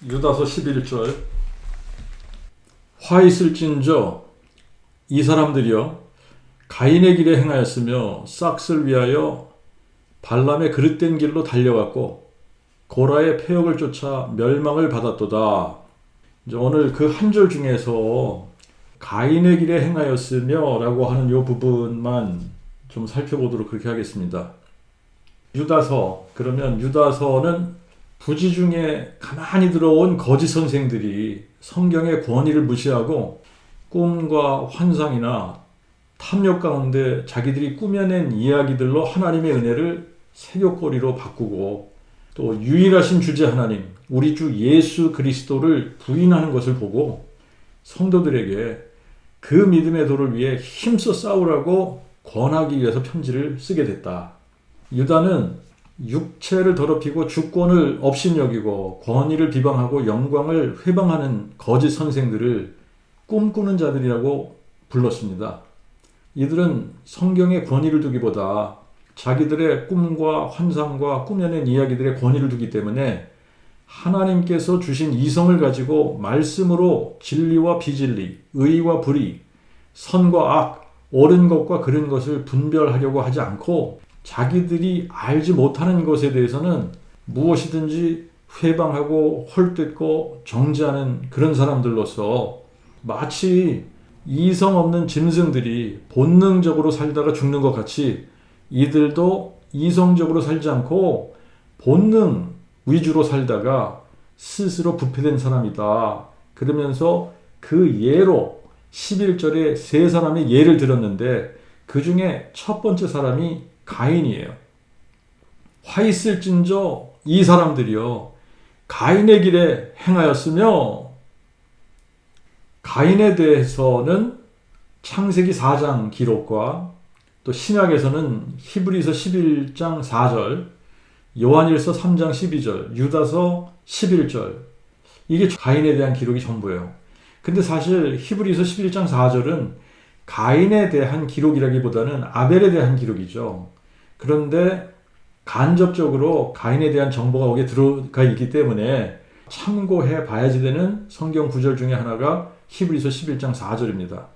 유다서 11절 화 있을진저 이 사람들이여 가인의 길에 행하였으며 싹을 위하여 발람의 그릇된 길로 달려갔고 고라의 패역을 쫓아 멸망을 받았도다. 이제 오늘 그 한 절 중에서 가인의 길에 행하였으며 라고 하는 이 부분만 좀 살펴보도록 그렇게 하겠습니다. 유다서, 그러면 유다서는 부지 중에 가만히 들어온 거짓 선생들이 성경의 권위를 무시하고 꿈과 환상이나 탐욕 가운데 자기들이 꾸며낸 이야기들로 하나님의 은혜를 새교거리로 바꾸고 또 유일하신 주제 하나님, 우리 주 예수 그리스도를 부인하는 것을 보고 성도들에게 그 믿음의 도를 위해 힘써 싸우라고 권하기 위해서 편지를 쓰게 됐다. 유다는 육체를 더럽히고 주권을 업신여기고 권위를 비방하고 영광을 회방하는 거짓 선생들을 꿈꾸는 자들이라고 불렀습니다. 이들은 성경의 권위를 두기보다 자기들의 꿈과 환상과 꾸며낸 이야기들의 권위를 두기 때문에 하나님께서 주신 이성을 가지고 말씀으로 진리와 비진리, 의와 불의, 선과 악, 옳은 것과 그른 것을 분별하려고 하지 않고 자기들이 알지 못하는 것에 대해서는 무엇이든지 회방하고 헐뜯고 정죄하는 그런 사람들로서 마치 이성 없는 짐승들이 본능적으로 살다가 죽는 것 같이 이들도 이성적으로 살지 않고 본능 위주로 살다가 스스로 부패된 사람이다. 그러면서 그 예로 11절에 세 사람의 예를 들었는데 그 중에 첫 번째 사람이 가인이에요. 화 있을진저 이 사람들이요 가인의 길에 행하였으며, 가인에 대해서는 창세기 4장 기록과 또 신약에서는 히브리서 11장 4절, 요한일서 3장 12절, 유다서 11절, 이게 가인에 대한 기록이 전부예요. 근데 사실 히브리서 11장 4절은 가인에 대한 기록이라기보다는 아벨에 대한 기록이죠. 그런데 간접적으로 가인에 대한 정보가 거기에 들어가 있기 때문에 참고해 봐야지 되는 성경 구절 중에 하나가 히브리서 11장 4절입니다.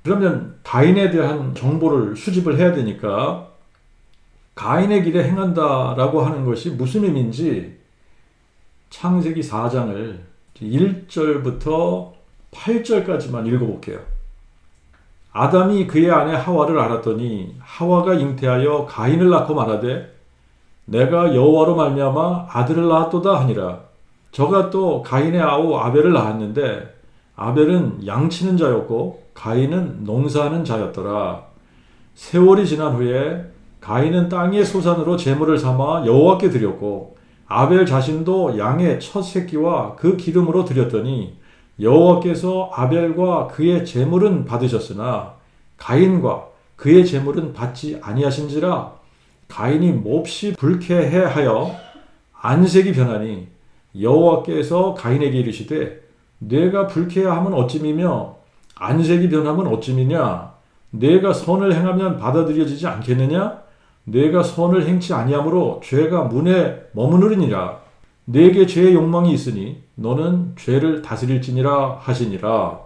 그러면 가인에 대한 정보를 수집을 해야 되니까 가인의 길에 행한다라고 하는 것이 무슨 의미인지 창세기 4장을 1절부터 8절까지만 읽어볼게요. 아담이 그의 아내 하와를 알았더니 하와가 잉태하여 가인을 낳고 말하되 내가 여호와로 말미암아 아들을 낳았도다 하니라. 저가 또 가인의 아우 아벨을 낳았는데 아벨은 양치는 자였고 가인은 농사하는 자였더라. 세월이 지난 후에 가인은 땅의 소산으로 제물을 삼아 여호와께 드렸고 아벨 자신도 양의 첫 새끼와 그 기름으로 드렸더니 여호와께서 아벨과 그의 제물은 받으셨으나 가인과 그의 제물은 받지 아니하신지라. 가인이 몹시 불쾌해하여 안색이 변하니 여호와께서 가인에게 이르시되 내가 불쾌하면 어찌미며 안색이 변하면 어찌미냐. 내가 선을 행하면 받아들여지지 않겠느냐. 내가 선을 행치 아니하므로 죄가 문에 머무르니라. 내게 죄의 욕망이 있으니 너는 죄를 다스릴지니라 하시니라.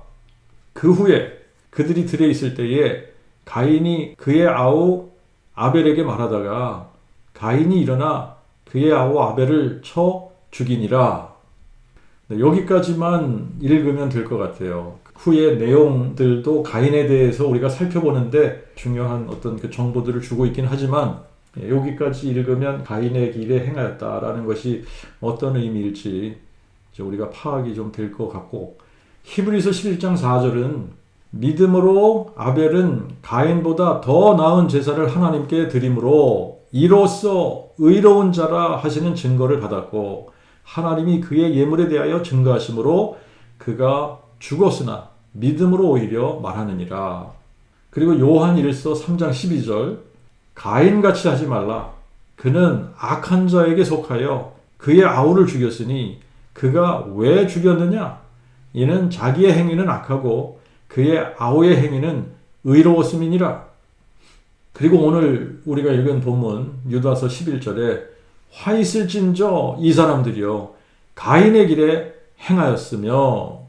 그 후에 그들이 들에 있을 때에 가인이 그의 아우 아벨에게 말하다가 가인이 일어나 그의 아우 아벨을 쳐 죽이니라. 여기까지만 읽으면 될 것 같아요. 후의 내용들도 가인에 대해서 우리가 살펴보는데 중요한 어떤 그 정보들을 주고 있긴 하지만 여기까지 읽으면 가인의 길에 행하였다라는 것이 어떤 의미일지 우리가 파악이 좀 될 것 같고, 히브리서 11장 4절은 믿음으로 아벨은 가인보다 더 나은 제사를 하나님께 드림으로 이로써 의로운 자라 하시는 증거를 받았고 하나님이 그의 예물에 대하여 증거하심으로 그가 죽었으나 믿음으로 오히려 말하느니라. 그리고 요한 1서 3장 12절 가인같이 하지 말라. 그는 악한 자에게 속하여 그의 아우를 죽였으니 그가 왜 죽였느냐? 이는 자기의 행위는 악하고 그의 아우의 행위는 의로웠음이니라. 그리고 오늘 우리가 읽은 본문 유다서 11절에 화 있을진저 이 사람들이요 가인의 길에 행하였으며.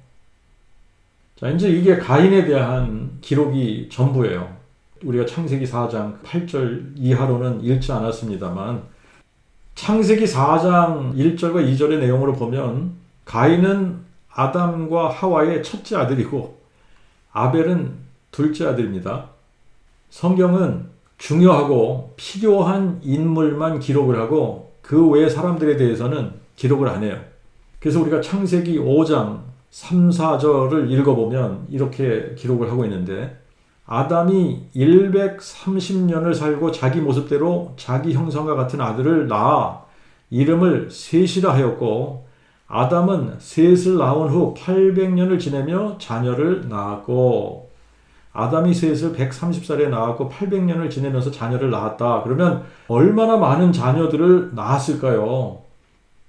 자, 이제 이게 가인에 대한 기록이 전부예요. 우리가 창세기 4장 8절 이하로는 읽지 않았습니다만, 창세기 4장 1절과 2절의 내용으로 보면 가인은 아담과 하와의 첫째 아들이고 아벨은 둘째 아들입니다. 성경은 중요하고 필요한 인물만 기록을 하고 그 외의 사람들에 대해서는 기록을 안 해요. 그래서 우리가 창세기 5장 3, 4절을 읽어보면 이렇게 기록을 하고 있는데, 아담이 130년을 살고 자기 모습대로 자기 형상과 같은 아들을 낳아 이름을 셋이라 하였고, 아담은 셋을 낳은 후 800년을 지내며 자녀를 낳았고. 아담이 셋을 130살에 낳았고 800년을 지내면서 자녀를 낳았다. 그러면 얼마나 많은 자녀들을 낳았을까요?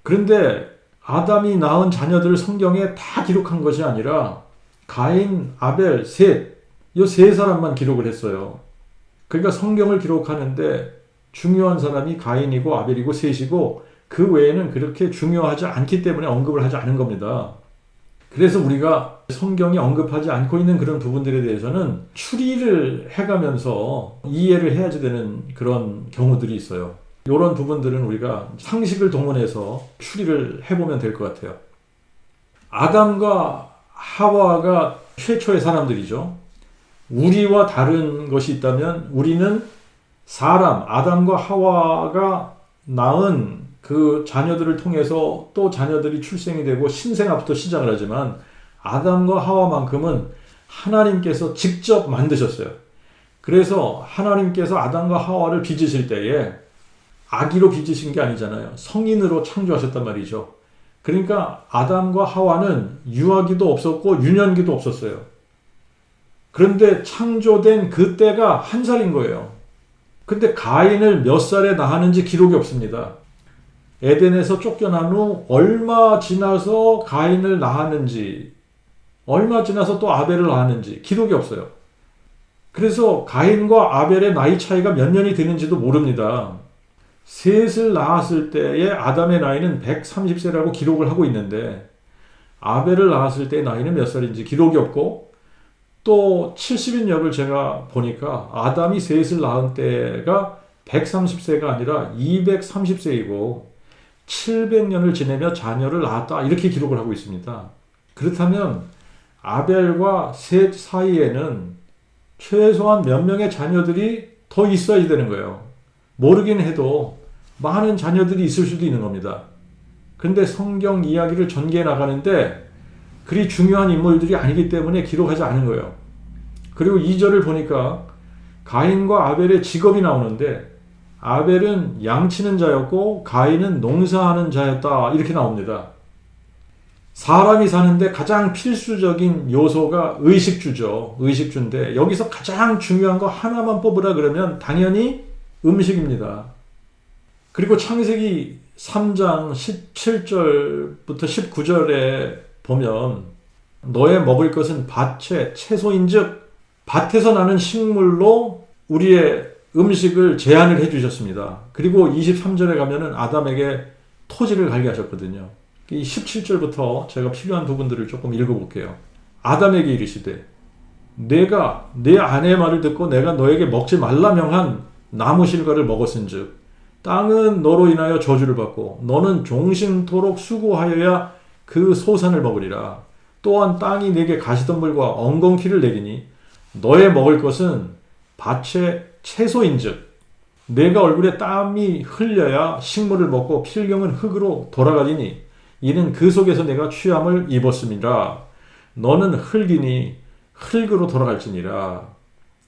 그런데 아담이 낳은 자녀들을 성경에 다 기록한 것이 아니라 가인, 아벨, 셋, 이 세 사람만 기록을 했어요. 그러니까 성경을 기록하는데 중요한 사람이 가인이고 아벨이고 셋이고 그 외에는 그렇게 중요하지 않기 때문에 언급을 하지 않은 겁니다. 그래서 우리가 성경이 언급하지 않고 있는 그런 부분들에 대해서는 추리를 해가면서 이해를 해야지 되는 그런 경우들이 있어요. 이런 부분들은 우리가 상식을 동원해서 추리를 해보면 될 것 같아요. 아담과 하와가 최초의 사람들이죠. 우리와 다른 것이 있다면 우리는 사람, 아담과 하와가 낳은 그 자녀들을 통해서 또 자녀들이 출생이 되고 신생아부터 시작을 하지만 아담과 하와만큼은 하나님께서 직접 만드셨어요. 그래서 하나님께서 아담과 하와를 빚으실 때에 아기로 빚으신 게 아니잖아요. 성인으로 창조하셨단 말이죠. 그러니까 아담과 하와는 유아기도 없었고 유년기도 없었어요. 그런데 창조된 그때가 한 살인 거예요. 근데 가인을 몇 살에 낳았는지 기록이 없습니다. 에덴에서 쫓겨난 후 얼마 지나서 가인을 낳았는지, 얼마 지나서 또 아벨을 낳았는지 기록이 없어요. 그래서 가인과 아벨의 나이 차이가 몇 년이 되는지도 모릅니다. 셋을 낳았을 때의 아담의 나이는 130세라고 기록을 하고 있는데 아벨을 낳았을 때의 나이는 몇 살인지 기록이 없고, 또 70인 역을 제가 보니까 아담이 셋을 낳은 때가 130세가 아니라 230세이고 700년을 지내며 자녀를 낳았다, 이렇게 기록을 하고 있습니다. 그렇다면 아벨과 셋 사이에는 최소한 몇 명의 자녀들이 더 있어야 되는 거예요. 모르긴 해도 많은 자녀들이 있을 수도 있는 겁니다. 그런데 성경 이야기를 전개해 나가는데 그리 중요한 인물들이 아니기 때문에 기록하지 않은 거예요. 그리고 2절을 보니까 가인과 아벨의 직업이 나오는데 아벨은 양치는 자였고 가인은 농사하는 자였다, 이렇게 나옵니다. 사람이 사는데 가장 필수적인 요소가 의식주죠. 의식주인데 여기서 가장 중요한 거 하나만 뽑으라 그러면 당연히 음식입니다. 그리고 창세기 3장 17절부터 19절에 보면 너의 먹을 것은 밭의 채소인즉 밭에서 나는 식물로 우리의 음식을 제한을 해주셨습니다. 그리고 23절에 가면은 아담에게 토지를 갈게 하셨거든요. 이 17절부터 제가 필요한 부분들을 조금 읽어볼게요. 아담에게 이르시되 내가 내 아내의 말을 듣고 내가 너에게 먹지 말라 명한 나무 실과를 먹었은즉 땅은 너로 인하여 저주를 받고 너는 종신토록 수고하여야 그 소산을 먹으리라. 또한 땅이 내게 가시덤불과 엉겅퀴를 내리니 너의 먹을 것은 밭의 채소인즉 내가 얼굴에 땀이 흘려야 식물을 먹고 필경은 흙으로 돌아가리니 이는 그 속에서 내가 취함을 입었음이라. 너는 흙이니 흙으로 돌아갈지니라.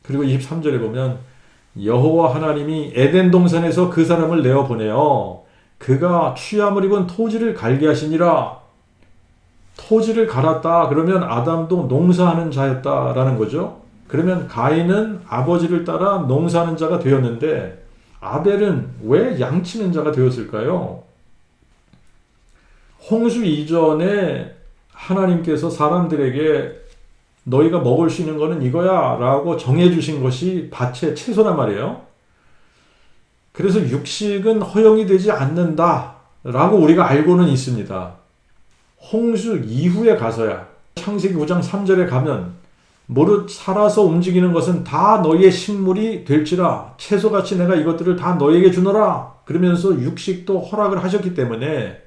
그리고 23절에 보면 여호와 하나님이 에덴 동산에서 그 사람을 내어 보내어 그가 취함을 입은 토지를 갈게 하시니라. 토지를 갈았다 그러면 아담도 농사하는 자였다라는 거죠. 그러면 가인은 아버지를 따라 농사하는 자가 되었는데 아벨은 왜 양치는 자가 되었을까요? 홍수 이전에 하나님께서 사람들에게 너희가 먹을 수 있는 거는 이거야 라고 정해주신 것이 밭의 채소란 말이에요. 그래서 육식은 허용이 되지 않는다 라고 우리가 알고는 있습니다. 홍수 이후에 가서야 창세기 9장 3절에 가면 무릇 살아서 움직이는 것은 다 너희의 식물이 될지라 채소같이 내가 이것들을 다 너희에게 주노라 그러면서 육식도 허락을 하셨기 때문에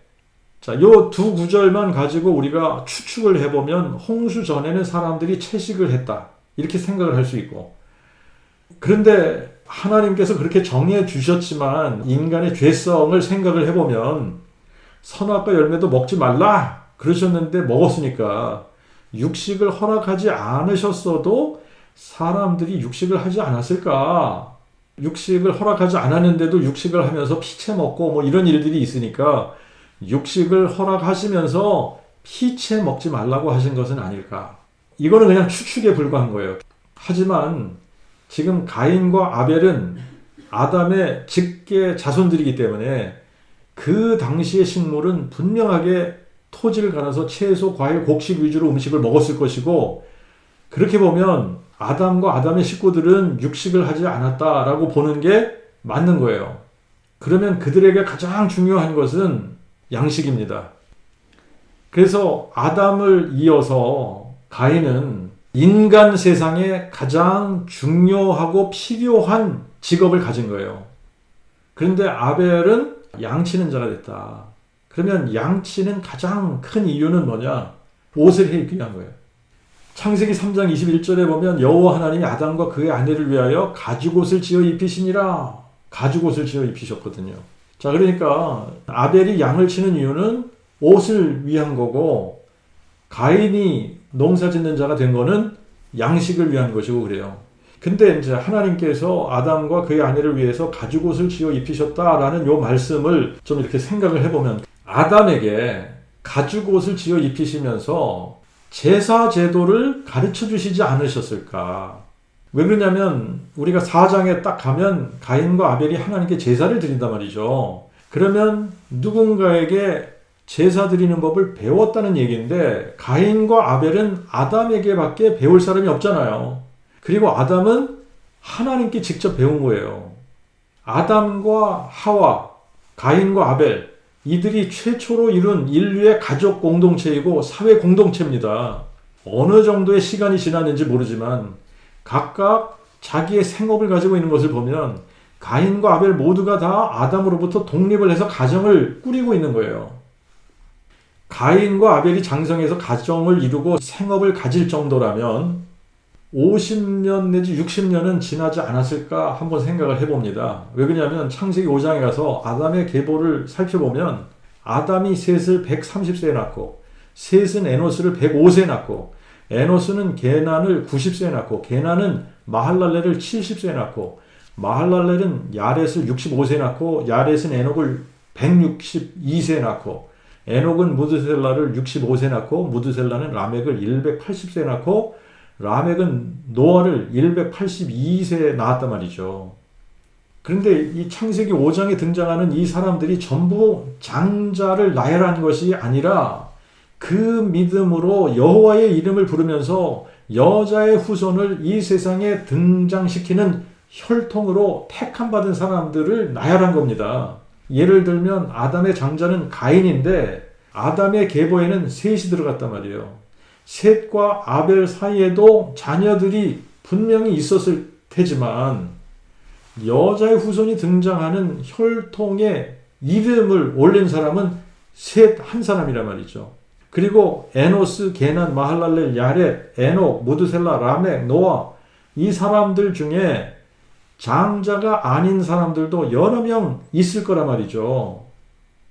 자, 요 두 구절만 가지고 우리가 추측을 해보면 홍수 전에는 사람들이 채식을 했다 이렇게 생각을 할 수 있고 그런데 하나님께서 그렇게 정해 주셨지만 인간의 죄성을 생각을 해보면 선악과 열매도 먹지 말라 그러셨는데 먹었으니까 육식을 허락하지 않으셨어도 사람들이 육식을 하지 않았을까? 육식을 허락하지 않았는데도 육식을 하면서 피채 먹고 뭐 이런 일들이 있으니까 육식을 허락하시면서 피채 먹지 말라고 하신 것은 아닐까? 이거는 그냥 추측에 불과한 거예요. 하지만 지금 가인과 아벨은 아담의 직계 자손들이기 때문에 그 당시의 식물은 분명하게 토지를 갈아서 채소, 과일, 곡식 위주로 음식을 먹었을 것이고 그렇게 보면 아담과 아담의 식구들은 육식을 하지 않았다라고 보는 게 맞는 거예요. 그러면 그들에게 가장 중요한 것은 양식입니다. 그래서 아담을 이어서 가인은 인간 세상에 가장 중요하고 필요한 직업을 가진 거예요. 그런데 아벨은 양치는 자가 됐다. 그러면 양치는 가장 큰 이유는 뭐냐? 옷을 입기 위한 거예요. 창세기 3장 21절에 보면 여호와 하나님이 아담과 그의 아내를 위하여 가죽옷을 지어 입히시니라. 가죽옷을 지어 입히셨거든요. 자, 그러니까 아벨이 양을 치는 이유는 옷을 위한 거고 가인이 농사 짓는 자가 된 거는 양식을 위한 것이고 그래요. 근데 이제 하나님께서 아담과 그의 아내를 위해서 가죽옷을 지어 입히셨다라는 요 말씀을 좀 이렇게 생각을 해보면 아담에게 가죽옷을 지어 입히시면서 제사 제도를 가르쳐 주시지 않으셨을까? 왜 그러냐면 우리가 4장에 딱 가면 가인과 아벨이 하나님께 제사를 드린단 말이죠. 그러면 누군가에게 제사 드리는 법을 배웠다는 얘기인데 가인과 아벨은 아담에게밖에 배울 사람이 없잖아요. 그리고 아담은 하나님께 직접 배운 거예요. 아담과 하와, 가인과 아벨 이들이 최초로 이룬 인류의 가족 공동체이고 사회 공동체입니다. 어느 정도의 시간이 지났는지 모르지만 각각 자기의 생업을 가지고 있는 것을 보면 가인과 아벨 모두가 다 아담으로부터 독립을 해서 가정을 꾸리고 있는 거예요. 가인과 아벨이 장성해서 가정을 이루고 생업을 가질 정도라면 50년 내지 60년은 지나지 않았을까 한번 생각을 해봅니다. 왜 그러냐면 창세기 5장에 가서 아담의 계보를 살펴보면 아담이 셋을 130세에 낳고 셋은 에노스를 105세에 낳고 에노스는 게난을 90세에 낳고 게난은 마할랄렐을 70세에 낳고 마할랄렐은 야렛을 65세에 낳고 야렛은 에녹을 162세에 낳고 에녹은 무드셀라를 65세에 낳고 무드셀라는 라멕을 180세에 낳고 라멕은 노아를 182세에 낳았단 말이죠. 그런데 이 창세기 5장에 등장하는 이 사람들이 전부 장자를 나열한 것이 아니라 그 믿음으로 여호와의 이름을 부르면서 여자의 후손을 이 세상에 등장시키는 혈통으로 택함받은 사람들을 나열한 겁니다. 예를 들면 아담의 장자는 가인인데 아담의 계보에는 셋이 들어갔단 말이에요. 셋과 아벨 사이에도 자녀들이 분명히 있었을 테지만 여자의 후손이 등장하는 혈통의 이름을 올린 사람은 셋 한 사람이란 말이죠. 그리고 에노스, 게난, 마할랄렐, 야렛, 에녹, 무드셀라, 라멕, 노아 이 사람들 중에 장자가 아닌 사람들도 여러 명 있을 거란 말이죠.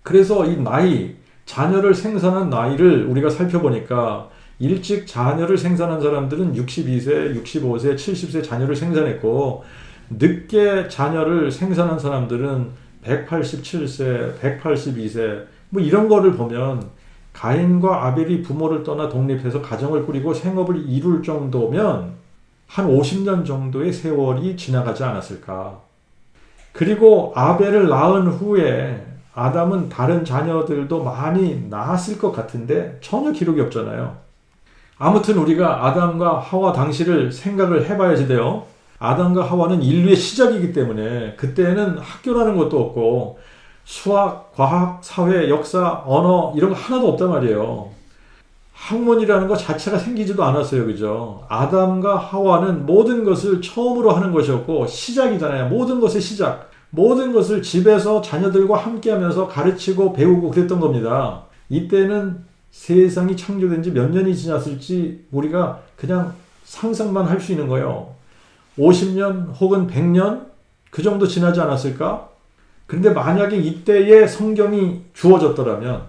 그래서 이 나이, 자녀를 생산한 나이를 우리가 살펴보니까 일찍 자녀를 생산한 사람들은 62세, 65세, 70세 자녀를 생산했고 늦게 자녀를 생산한 사람들은 187세, 182세 뭐 이런 거를 보면 가인과 아벨이 부모를 떠나 독립해서 가정을 꾸리고 생업을 이룰 정도면 한 50년 정도의 세월이 지나가지 않았을까. 그리고 아벨을 낳은 후에 아담은 다른 자녀들도 많이 낳았을 것 같은데 전혀 기록이 없잖아요. 아무튼 우리가 아담과 하와 당시를 생각을 해봐야지 돼요. 아담과 하와는 인류의 시작이기 때문에 그때는 학교라는 것도 없고 수학, 과학, 사회, 역사, 언어 이런 거 하나도 없단 말이에요. 학문이라는 것 자체가 생기지도 않았어요. 그죠? 아담과 하와는 모든 것을 처음으로 하는 것이었고 시작이잖아요. 모든 것의 시작. 모든 것을 집에서 자녀들과 함께 하면서 가르치고 배우고 그랬던 겁니다. 이때는 세상이 창조된 지 몇 년이 지났을지 우리가 그냥 상상만 할 수 있는 거예요. 50년 혹은 100년 그 정도 지나지 않았을까? 그런데 만약에 이때에 성경이 주어졌더라면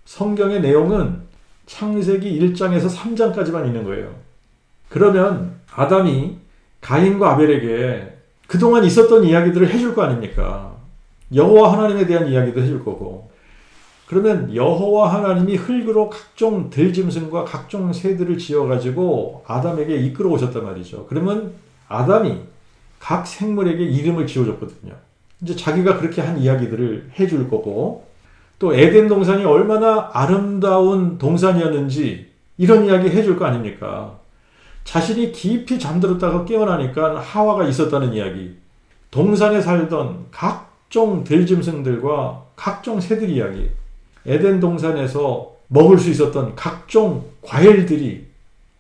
성경의 내용은 창세기 1장에서 3장까지만 있는 거예요. 그러면 아담이 가인과 아벨에게 그동안 있었던 이야기들을 해줄 거 아닙니까? 여호와 하나님에 대한 이야기도 해줄 거고. 그러면 여호와 하나님이 흙으로 각종 들짐승과 각종 새들을 지어가지고 아담에게 이끌어 오셨단 말이죠. 그러면 아담이 각 생물에게 이름을 지어줬거든요. 이제 자기가 그렇게 한 이야기들을 해줄 거고, 또 에덴 동산이 얼마나 아름다운 동산이었는지 이런 이야기 해줄 거 아닙니까? 자신이 깊이 잠들었다가 깨어나니까 하와가 있었다는 이야기, 동산에 살던 각종 들짐승들과 각종 새들 이야기, 에덴 동산에서 먹을 수 있었던 각종 과일들이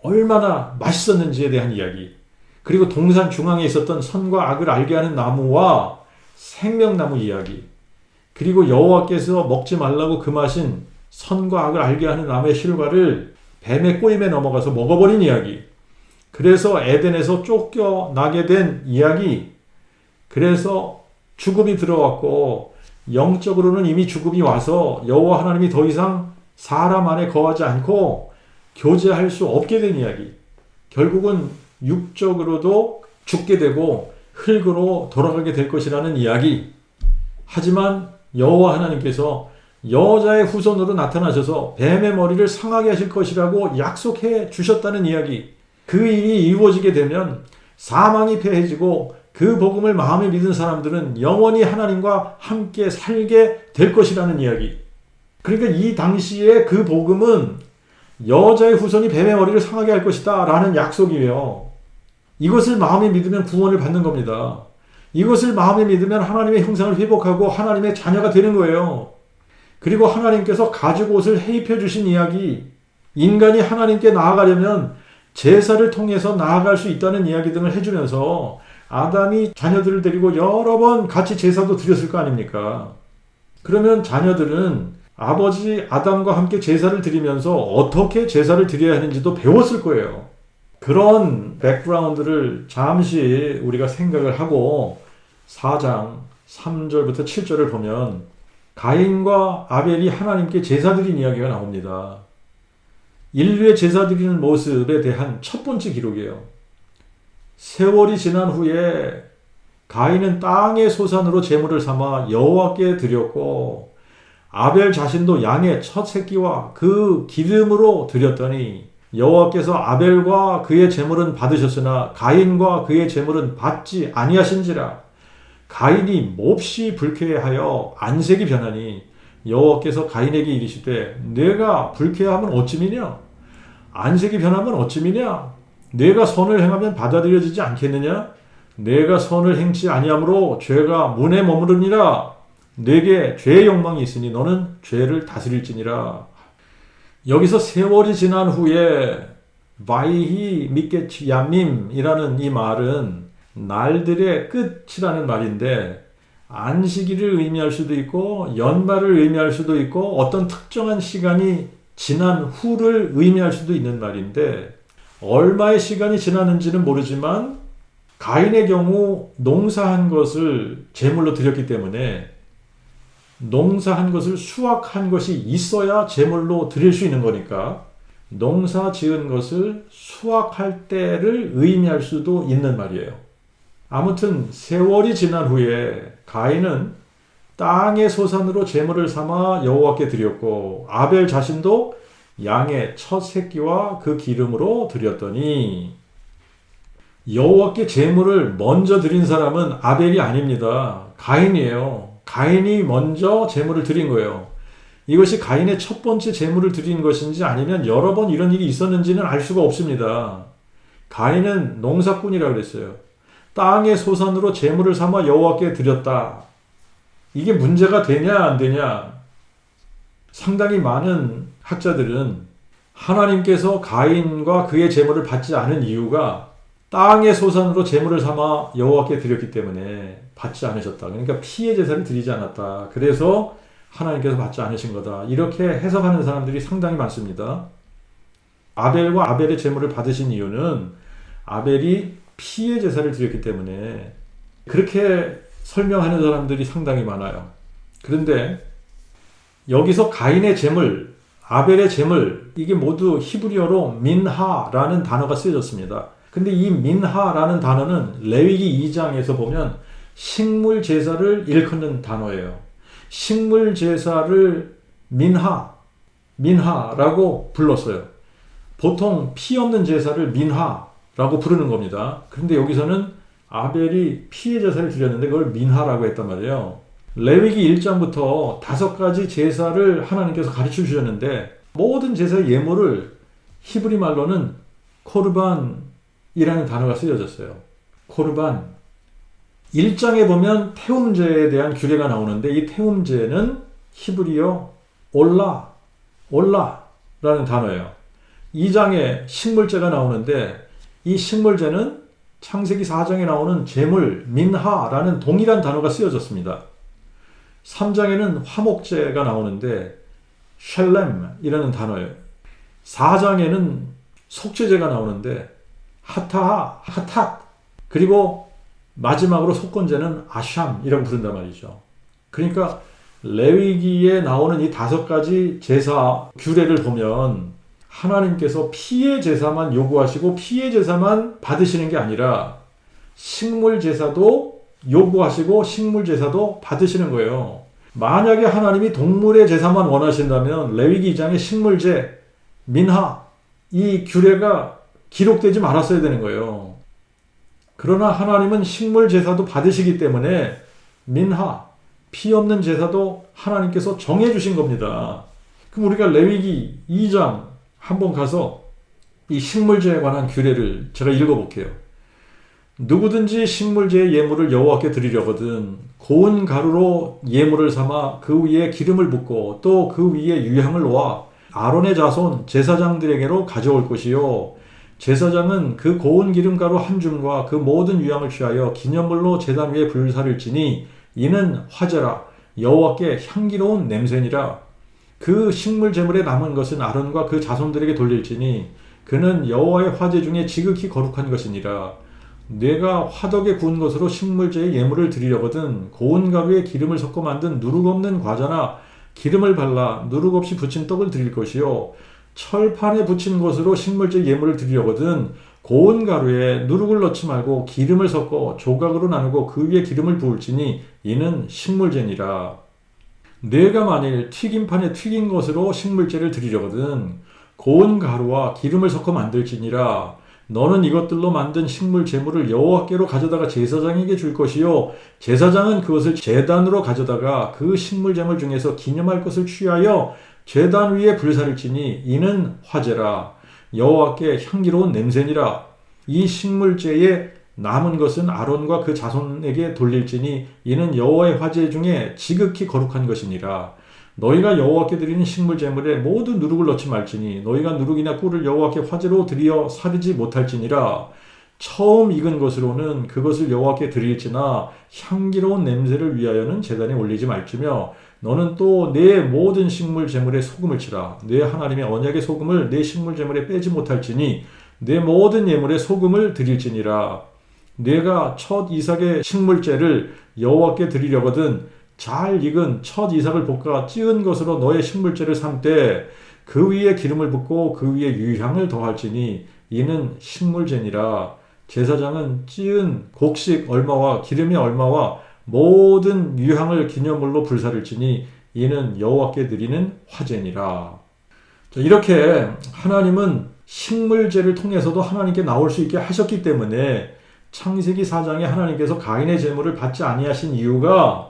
얼마나 맛있었는지에 대한 이야기, 그리고 동산 중앙에 있었던 선과 악을 알게 하는 나무와 생명나무 이야기, 그리고 여호와께서 먹지 말라고 금하신 선과 악을 알게 하는 나무의 실과를 뱀의 꼬임에 넘어가서 먹어버린 이야기, 그래서 에덴에서 쫓겨나게 된 이야기, 그래서 죽음이 들어왔고 영적으로는 이미 죽음이 와서 여호와 하나님이 더 이상 사람 안에 거하지 않고 교제할 수 없게 된 이야기, 결국은 육적으로도 죽게 되고 흙으로 돌아가게 될 것이라는 이야기. 하지만 여호와 하나님께서 여자의 후손으로 나타나셔서 뱀의 머리를 상하게 하실 것이라고 약속해 주셨다는 이야기. 그 일이 이루어지게 되면 사망이 패해지고 그 복음을 마음에 믿은 사람들은 영원히 하나님과 함께 살게 될 것이라는 이야기. 그러니까 이 당시에 그 복음은 여자의 후손이 뱀의 머리를 상하게 할 것이다 라는 약속이에요. 이것을 마음에 믿으면 구원을 받는 겁니다. 이것을 마음에 믿으면 하나님의 형상을 회복하고 하나님의 자녀가 되는 거예요. 그리고 하나님께서 가죽 옷을 해입혀 주신 이야기, 인간이 하나님께 나아가려면 제사를 통해서 나아갈 수 있다는 이야기 등을 해주면서 아담이 자녀들을 데리고 여러 번 같이 제사도 드렸을 거 아닙니까? 그러면 자녀들은 아버지 아담과 함께 제사를 드리면서 어떻게 제사를 드려야 하는지도 배웠을 거예요. 그런 백그라운드를 잠시 우리가 생각을 하고 4장 3절부터 7절을 보면 가인과 아벨이 하나님께 제사 드린 이야기가 나옵니다. 인류의 제사 드리는 모습에 대한 첫 번째 기록이에요. 세월이 지난 후에 가인은 땅의 소산으로 제물을 삼아 여호와께 드렸고 아벨 자신도 양의 첫 새끼와 그 기름으로 드렸더니 여호와께서 아벨과 그의 제물은 받으셨으나 가인과 그의 제물은 받지 아니하신지라. 가인이 몹시 불쾌하여 안색이 변하니 여호와께서 가인에게 이르시되 내가 불쾌함은 어찌미냐? 안색이 변하면 어찌미냐? 내가 선을 행하면 받아들여지지 않겠느냐? 내가 선을 행치 아니하므로 죄가 문에 머무르니라. 내게 죄의 욕망이 있으니 너는 죄를 다스릴지니라. 여기서 세월이 지난 후에 바이히 미케치 야밈이라는 이 말은 날들의 끝이라는 말인데 안식일을 의미할 수도 있고 연말을 의미할 수도 있고 어떤 특정한 시간이 지난 후를 의미할 수도 있는 말인데 얼마의 시간이 지났는지는 모르지만 가인의 경우 농사한 것을 제물로 드렸기 때문에 농사한 것을 수확한 것이 있어야 제물로 드릴 수 있는 거니까 농사 지은 것을 수확할 때를 의미할 수도 있는 말이에요. 아무튼 세월이 지난 후에 가인은 땅의 소산으로 제물을 삼아 여호와께 드렸고 아벨 자신도 양의 첫 새끼와 그 기름으로 드렸더니 여호와께 제물을 먼저 드린 사람은 아벨이 아닙니다. 가인이에요. 가인이 먼저 제물을 드린 거예요. 이것이 가인의 첫 번째 제물을 드린 것인지 아니면 여러 번 이런 일이 있었는지는 알 수가 없습니다. 가인은 농사꾼이라고 그랬어요. 땅의 소산으로 제물을 삼아 여호와께 드렸다. 이게 문제가 되냐 안 되냐? 상당히 많은 학자들은 하나님께서 가인과 그의 제물을 받지 않은 이유가 땅의 소산으로 제물을 삼아 여호와께 드렸기 때문에 받지 않으셨다. 그러니까 피의 제사를 드리지 않았다. 그래서 하나님께서 받지 않으신 거다. 이렇게 해석하는 사람들이 상당히 많습니다. 아벨과 아벨의 제물을 받으신 이유는 아벨이 피의 제사를 드렸기 때문에 그렇게 설명하는 사람들이 상당히 많아요. 그런데 여기서 가인의 제물, 아벨의 제물, 이게 모두 히브리어로 민하라는 단어가 쓰여졌습니다. 근데 이 민하라는 단어는 레위기 2장에서 보면 식물 제사를 일컫는 단어예요. 식물 제사를 민하라고 불렀어요. 보통 피 없는 제사를 민하라고 부르는 겁니다. 그런데 여기서는 아벨이 피의 제사를 드렸는데 그걸 민하라고 했단 말이에요. 레위기 1장부터 5가지 제사를 하나님께서 가르쳐 주셨는데 모든 제사의 예물을 히브리 말로는 코르반이라는 단어가 쓰여졌어요. 코르반. 1장에 보면 태움제에 대한 규례가 나오는데 이 태움제는 히브리어 올라라는 단어예요. 2장에 식물제가 나오는데 이 식물제는 창세기 4장에 나오는 제물, 민하라는 동일한 단어가 쓰여졌습니다. 3장에는 화목제가 나오는데 셸렘이라는 단어예요. 4장에는 속죄제가 나오는데 하탓, 그리고 마지막으로 속건제는 아샴이라고 부른단 말이죠. 그러니까 레위기에 나오는 이 5가지 제사 규례를 보면 하나님께서 피의 제사만 요구하시고 피의 제사만 받으시는 게 아니라 식물 제사도 요구하시고 식물 제사도 받으시는 거예요. 만약에 하나님이 동물의 제사만 원하신다면 레위기 2장의 식물제, 민하, 이 규례가 기록되지 말았어야 되는 거예요. 그러나 하나님은 식물 제사도 받으시기 때문에 민하, 피 없는 제사도 하나님께서 정해주신 겁니다. 그럼 우리가 레위기 2장 한번 가서 이 식물제에 관한 규례를 제가 읽어볼게요. 누구든지 식물제의 예물을 여호와께 드리려거든 고운 가루로 예물을 삼아 그 위에 기름을 붓고 또 그 위에 유향을 놓아 아론의 자손 제사장들에게로 가져올 것이요 제사장은 그 고운 기름가루 한 줌과 그 모든 유향을 취하여 기념물로 제단 위에 불사를지니 이는 화제라 여호와께 향기로운 냄새니라. 그 식물 제물에 남은 것은 아론과 그 자손들에게 돌릴지니 그는 여호와의 화제 중에 지극히 거룩한 것이니라. 내가 화덕에 구운 것으로 식물제의 예물을 드리려거든 고운 가루에 기름을 섞어 만든 누룩 없는 과자나 기름을 발라 누룩 없이 부친 떡을 드릴 것이요 철판에 부친 것으로 식물제 예물을 드리려거든 고운 가루에 누룩을 넣지 말고 기름을 섞어 조각으로 나누고 그 위에 기름을 부을지니 이는 식물제니라. 내가 만일 튀김판에 튀긴 것으로 식물제를 드리려거든 고운 가루와 기름을 섞어 만들지니라. 너는 이것들로 만든 식물 제물을 여호와께로 가져다가 제사장에게 줄 것이요 제사장은 그것을 제단으로 가져다가 그 식물 제물 중에서 기념할 것을 취하여 제단 위에 불사를 지니 이는 화제라 여호와께 향기로운 냄새니라. 이 식물제에 남은 것은 아론과 그 자손에게 돌릴지니 이는 여호와의 화제 중에 지극히 거룩한 것이니라. 너희가 여호와께 드리는 식물 제물에 모두 누룩을 넣지 말지니 너희가 누룩이나 꿀을 여호와께 화제로 드리어 사르지 못할지니라. 처음 익은 것으로는 그것을 여호와께 드릴지나 향기로운 냄새를 위하여는 제단에 올리지 말지며 너는 또 내 모든 식물 제물에 소금을 치라. 내 하나님의 언약의 소금을 내 식물 제물에 빼지 못할지니 내 모든 예물에 소금을 드릴지니라. 내가 첫 이삭의 식물제를 여호와께 드리려거든 잘 익은 첫 이삭을 볶아 찌은 것으로 너의 식물제를 삼되 그 위에 기름을 붓고 그 위에 유향을 더할지니 이는 식물제니라. 제사장은 찌은 곡식 얼마와 기름의 얼마와 모든 유향을 기념물로 불사를지니 이는 여호와께 드리는 화제니라. 이렇게 하나님은 식물제를 통해서도 하나님께 나올 수 있게 하셨기 때문에 창세기 4장에 하나님께서 가인의 제물을 받지 아니하신 이유가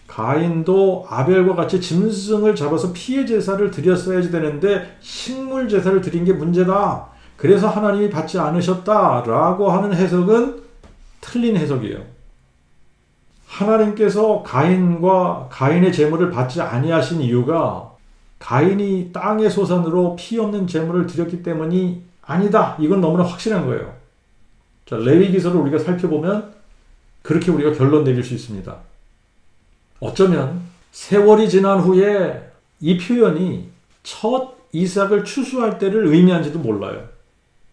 가인도 아벨과 같이 짐승을 잡아서 피의 제사를 드렸어야지 되는데 식물 제사를 드린 게 문제다. 그래서 하나님이 받지 않으셨다라고 하는 해석은 틀린 해석이에요. 하나님께서 가인과 가인의 제물을 받지 아니하신 이유가 가인이 땅의 소산으로 피 없는 제물을 드렸기 때문이 아니다. 이건 너무나 확실한 거예요. 자, 레위기서를 우리가 살펴보면 그렇게 우리가 결론 내릴 수 있습니다. 어쩌면 세월이 지난 후에 이 표현이 첫 이삭을 추수할 때를 의미한지도 몰라요.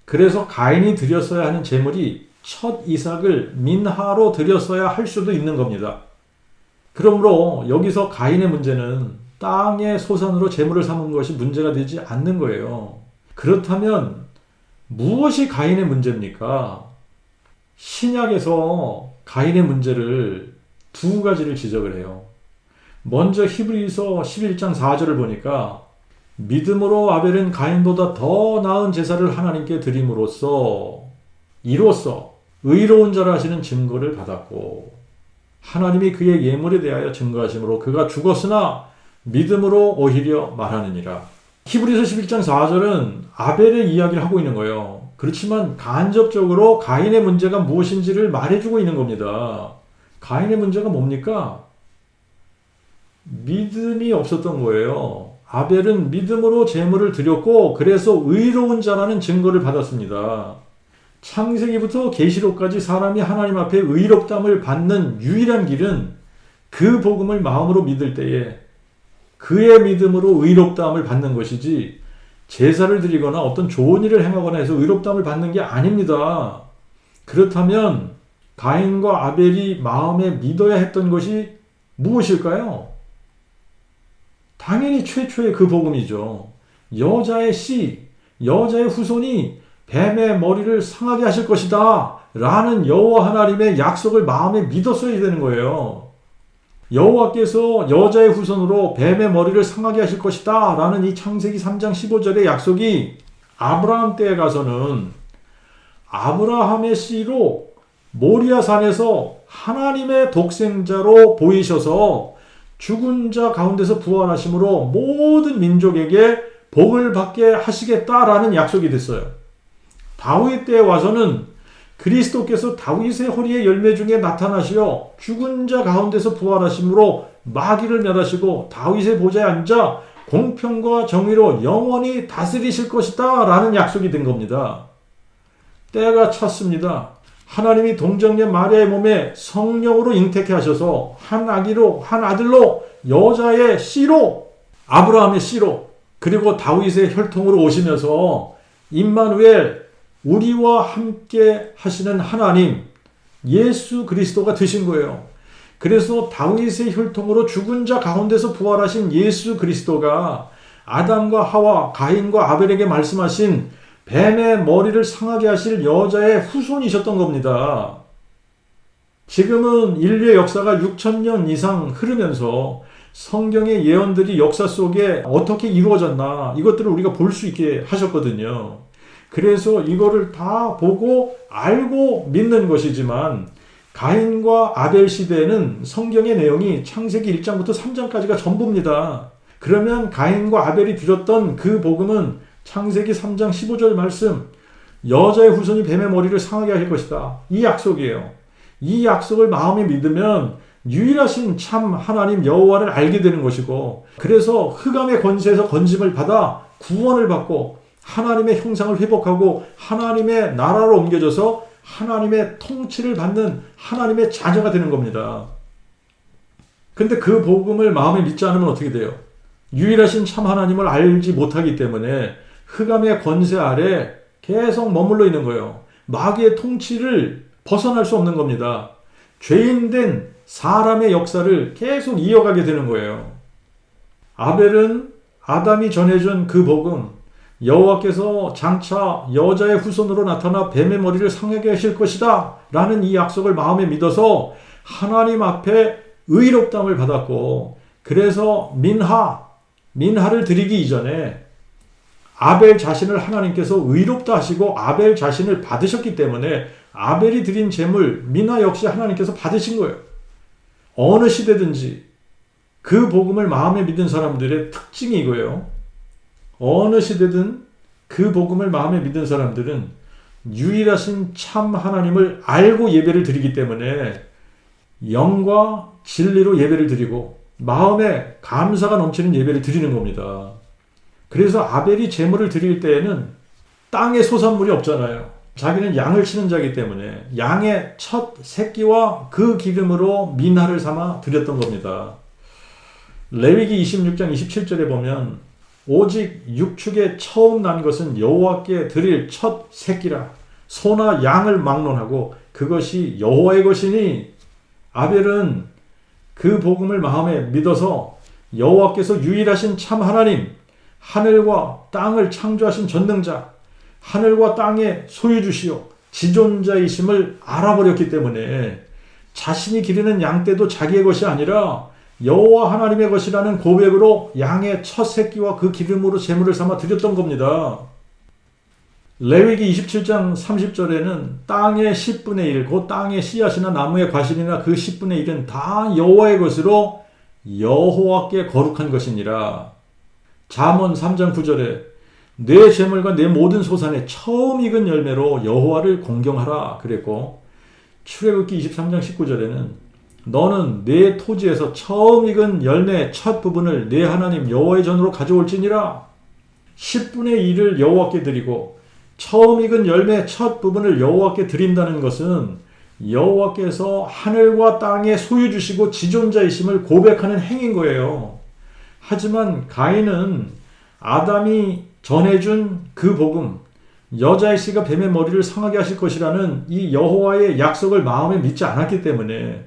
그래서 가인이 드렸어야 하는 제물이 첫 이삭을 민하로 드렸어야 할 수도 있는 겁니다. 그러므로 여기서 가인의 문제는 땅의 소산으로 제물을 삼은 것이 문제가 되지 않는 거예요. 그렇다면 무엇이 가인의 문제입니까? 신약에서 가인의 문제를 두 가지를 지적을 해요. 먼저 히브리서 11장 4절을 보니까 믿음으로 아벨은 가인보다 더 나은 제사를 하나님께 드림으로써 이로써 의로운 자라 하시는 증거를 받았고 하나님이 그의 예물에 대하여 증거하심으로 그가 죽었으나 믿음으로 오히려 말하느니라. 히브리서 11장 4절은 아벨의 이야기를 하고 있는 거예요. 그렇지만 간접적으로 가인의 문제가 무엇인지를 말해주고 있는 겁니다. 가인의 문제가 뭡니까? 믿음이 없었던 거예요. 아벨은 믿음으로 제물을 드렸고 그래서 의로운 자라는 증거를 받았습니다. 창세기부터 계시록까지 사람이 하나님 앞에 의롭다함을 받는 유일한 길은 그 복음을 마음으로 믿을 때에 그의 믿음으로 의롭다함을 받는 것이지 제사를 드리거나 어떤 좋은 일을 행하거나 해서 의롭다함을 받는 게 아닙니다. 그렇다면 가인과 아벨이 마음에 믿어야 했던 것이 무엇일까요? 당연히 최초의 그 복음이죠. 여자의 씨, 여자의 후손이 뱀의 머리를 상하게 하실 것이다 라는 여호와 하나님의 약속을 마음에 믿었어야 되는 거예요. 여호와께서 여자의 후손으로 뱀의 머리를 상하게 하실 것이다 라는 이 창세기 3장 15절의 약속이 아브라함 때에 가서는 아브라함의 씨로 모리아산에서 하나님의 독생자로 보이셔서 죽은 자 가운데서 부활하심으로 모든 민족에게 복을 받게 하시겠다라는 약속이 됐어요. 다윗 때에 와서는 그리스도께서 다윗의 허리의 열매 중에 나타나시어 죽은 자 가운데서 부활하심으로 마귀를 멸하시고 다윗의 보좌에 앉아 공평과 정의로 영원히 다스리실 것이다 라는 약속이 된 겁니다. 때가 찼습니다. 하나님이 동정녀 마리아의 몸에 성령으로 잉태케 하셔서 한 아들로 여자의 씨로 아브라함의 씨로 그리고 다윗의 혈통으로 오시면서 임마누엘 우리와 함께 하시는 하나님 예수 그리스도가 되신 거예요. 그래서 다윗의 혈통으로 죽은 자 가운데서 부활하신 예수 그리스도가 아담과 하와 가인과 아벨에게 말씀하신 뱀의 머리를 상하게 하실 여자의 후손이셨던 겁니다. 지금은 인류의 역사가 6,000년 이상 흐르면서 성경의 예언들이 역사 속에 어떻게 이루어졌나 이것들을 우리가 볼 수 있게 하셨거든요. 그래서 이거를 다 보고 알고 믿는 것이지만 가인과 아벨 시대에는 성경의 내용이 창세기 1장부터 3장까지가 전부입니다. 그러면 가인과 아벨이 드렸던 그 복음은 창세기 3장 15절 말씀 여자의 후손이 뱀의 머리를 상하게 할 것이다. 이 약속이에요. 이 약속을 마음에 믿으면 유일하신 참 하나님 여호와를 알게 되는 것이고 그래서 흑암의 권세에서 건짐을 받아 구원을 받고 하나님의 형상을 회복하고 하나님의 나라로 옮겨져서 하나님의 통치를 받는 하나님의 자녀가 되는 겁니다. 근데 그 복음을 마음에 믿지 않으면 어떻게 돼요? 유일하신 참 하나님을 알지 못하기 때문에 흑암의 권세 아래 계속 머물러 있는 거예요. 마귀의 통치를 벗어날 수 없는 겁니다. 죄인된 사람의 역사를 계속 이어가게 되는 거예요. 아벨은 아담이 전해준 그 복음 여호와께서 장차 여자의 후손으로 나타나 뱀의 머리를 상하게 하실 것이다 라는 이 약속을 마음에 믿어서 하나님 앞에 의롭다함을 받았고 그래서 민하를 드리기 이전에 아벨 자신을 하나님께서 의롭다 하시고 아벨 자신을 받으셨기 때문에 아벨이 드린 제물 민하 역시 하나님께서 받으신 거예요. 어느 시대든지 그 복음을 마음에 믿은 사람들의 특징이 이거예요. 어느 시대든 그 복음을 마음에 믿은 사람들은 유일하신 참 하나님을 알고 예배를 드리기 때문에 영과 진리로 예배를 드리고 마음에 감사가 넘치는 예배를 드리는 겁니다. 그래서 아벨이 제물을 드릴 때에는 땅에 소산물이 없잖아요. 자기는 양을 치는 자이기 때문에 양의 첫 새끼와 그 기름으로 민화를 삼아 드렸던 겁니다. 레위기 26장 27절에 보면 오직 육축에 처음 난 것은 여호와께 드릴 첫 새끼라. 소나 양을 막론하고 그것이 여호와의 것이니 아벨은 그 복음을 마음에 믿어서 여호와께서 유일하신 참 하나님, 하늘과 땅을 창조하신 전능자, 하늘과 땅의 소유주시오 지존자이심을 알아버렸기 때문에 자신이 기르는 양떼도 자기의 것이 아니라 여호와 하나님의 것이라는 고백으로 양의 첫 새끼와 그 기름으로 제물을 삼아 드렸던 겁니다. 레위기 27장 30절에는 땅의 10분의 1, 그 땅의 씨앗이나 나무의 과실이나 그 10분의 1은 다 여호와의 것으로 여호와께 거룩한 것이니라. 잠언 3장 9절에 내 재물과 내 모든 소산의 처음 익은 열매로 여호와를 공경하라 그랬고, 출애굽기 23장 19절에는 너는 내 토지에서 처음 익은 열매의 첫 부분을 내 하나님 여호와의 전으로 가져올지니라. 10분의 1을 여호와께 드리고 처음 익은 열매의 첫 부분을 여호와께 드린다는 것은 여호와께서 하늘과 땅의 소유주시고 지존자이심을 고백하는 행인 거예요. 하지만 가인은 아담이 전해준 그 복음, 여자의 씨가 뱀의 머리를 상하게 하실 것이라는 이 여호와의 약속을 마음에 믿지 않았기 때문에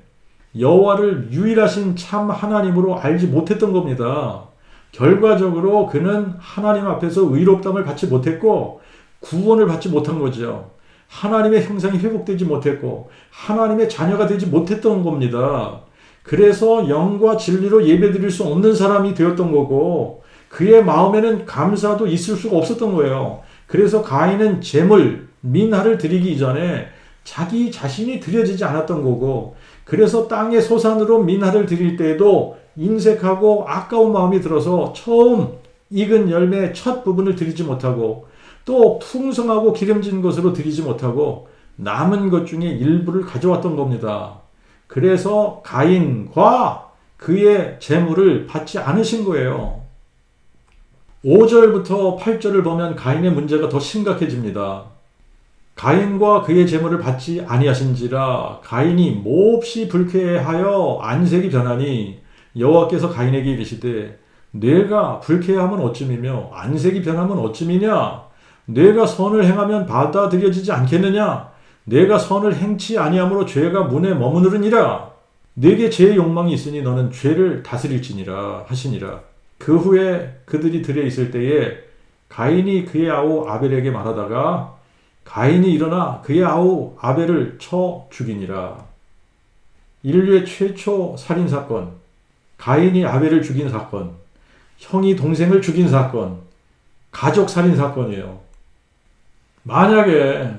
여호와를 유일하신 참 하나님으로 알지 못했던 겁니다. 결과적으로 그는 하나님 앞에서 의롭다함을 받지 못했고 구원을 받지 못한 거죠. 하나님의 형상이 회복되지 못했고 하나님의 자녀가 되지 못했던 겁니다. 그래서 영과 진리로 예배드릴 수 없는 사람이 되었던 거고 그의 마음에는 감사도 있을 수가 없었던 거예요. 그래서 가인은 제물, 민화를 드리기 이전에 자기 자신이 드려지지 않았던 거고, 그래서 땅의 소산으로 민화를 드릴 때에도 인색하고 아까운 마음이 들어서 처음 익은 열매의 첫 부분을 드리지 못하고 또 풍성하고 기름진 것으로 드리지 못하고 남은 것 중에 일부를 가져왔던 겁니다. 그래서 가인과 그의 재물을 받지 않으신 거예요. 5절부터 8절을 보면 가인의 문제가 더 심각해집니다. 가인과 그의 재물을 받지 아니하신지라 가인이 몹시 불쾌하여 안색이 변하니 여호와께서 가인에게 이르시되 내가 불쾌함은 어찌미며 안색이 변함은 어찌미냐? 내가 선을 행하면 받아들여지지 않겠느냐? 내가 선을 행치 아니함으로 죄가 문에 머무르니라. 내게 죄의 욕망이 있으니 너는 죄를 다스릴지니라 하시니라. 그 후에 그들이 들에 있을 때에 가인이 그의 아우 아벨에게 말하다가 가인이 일어나 그의 아우 아벨을 쳐 죽이니라. 인류의 최초 살인사건, 가인이 아벨을 죽인 사건, 형이 동생을 죽인 사건, 가족 살인사건이에요. 만약에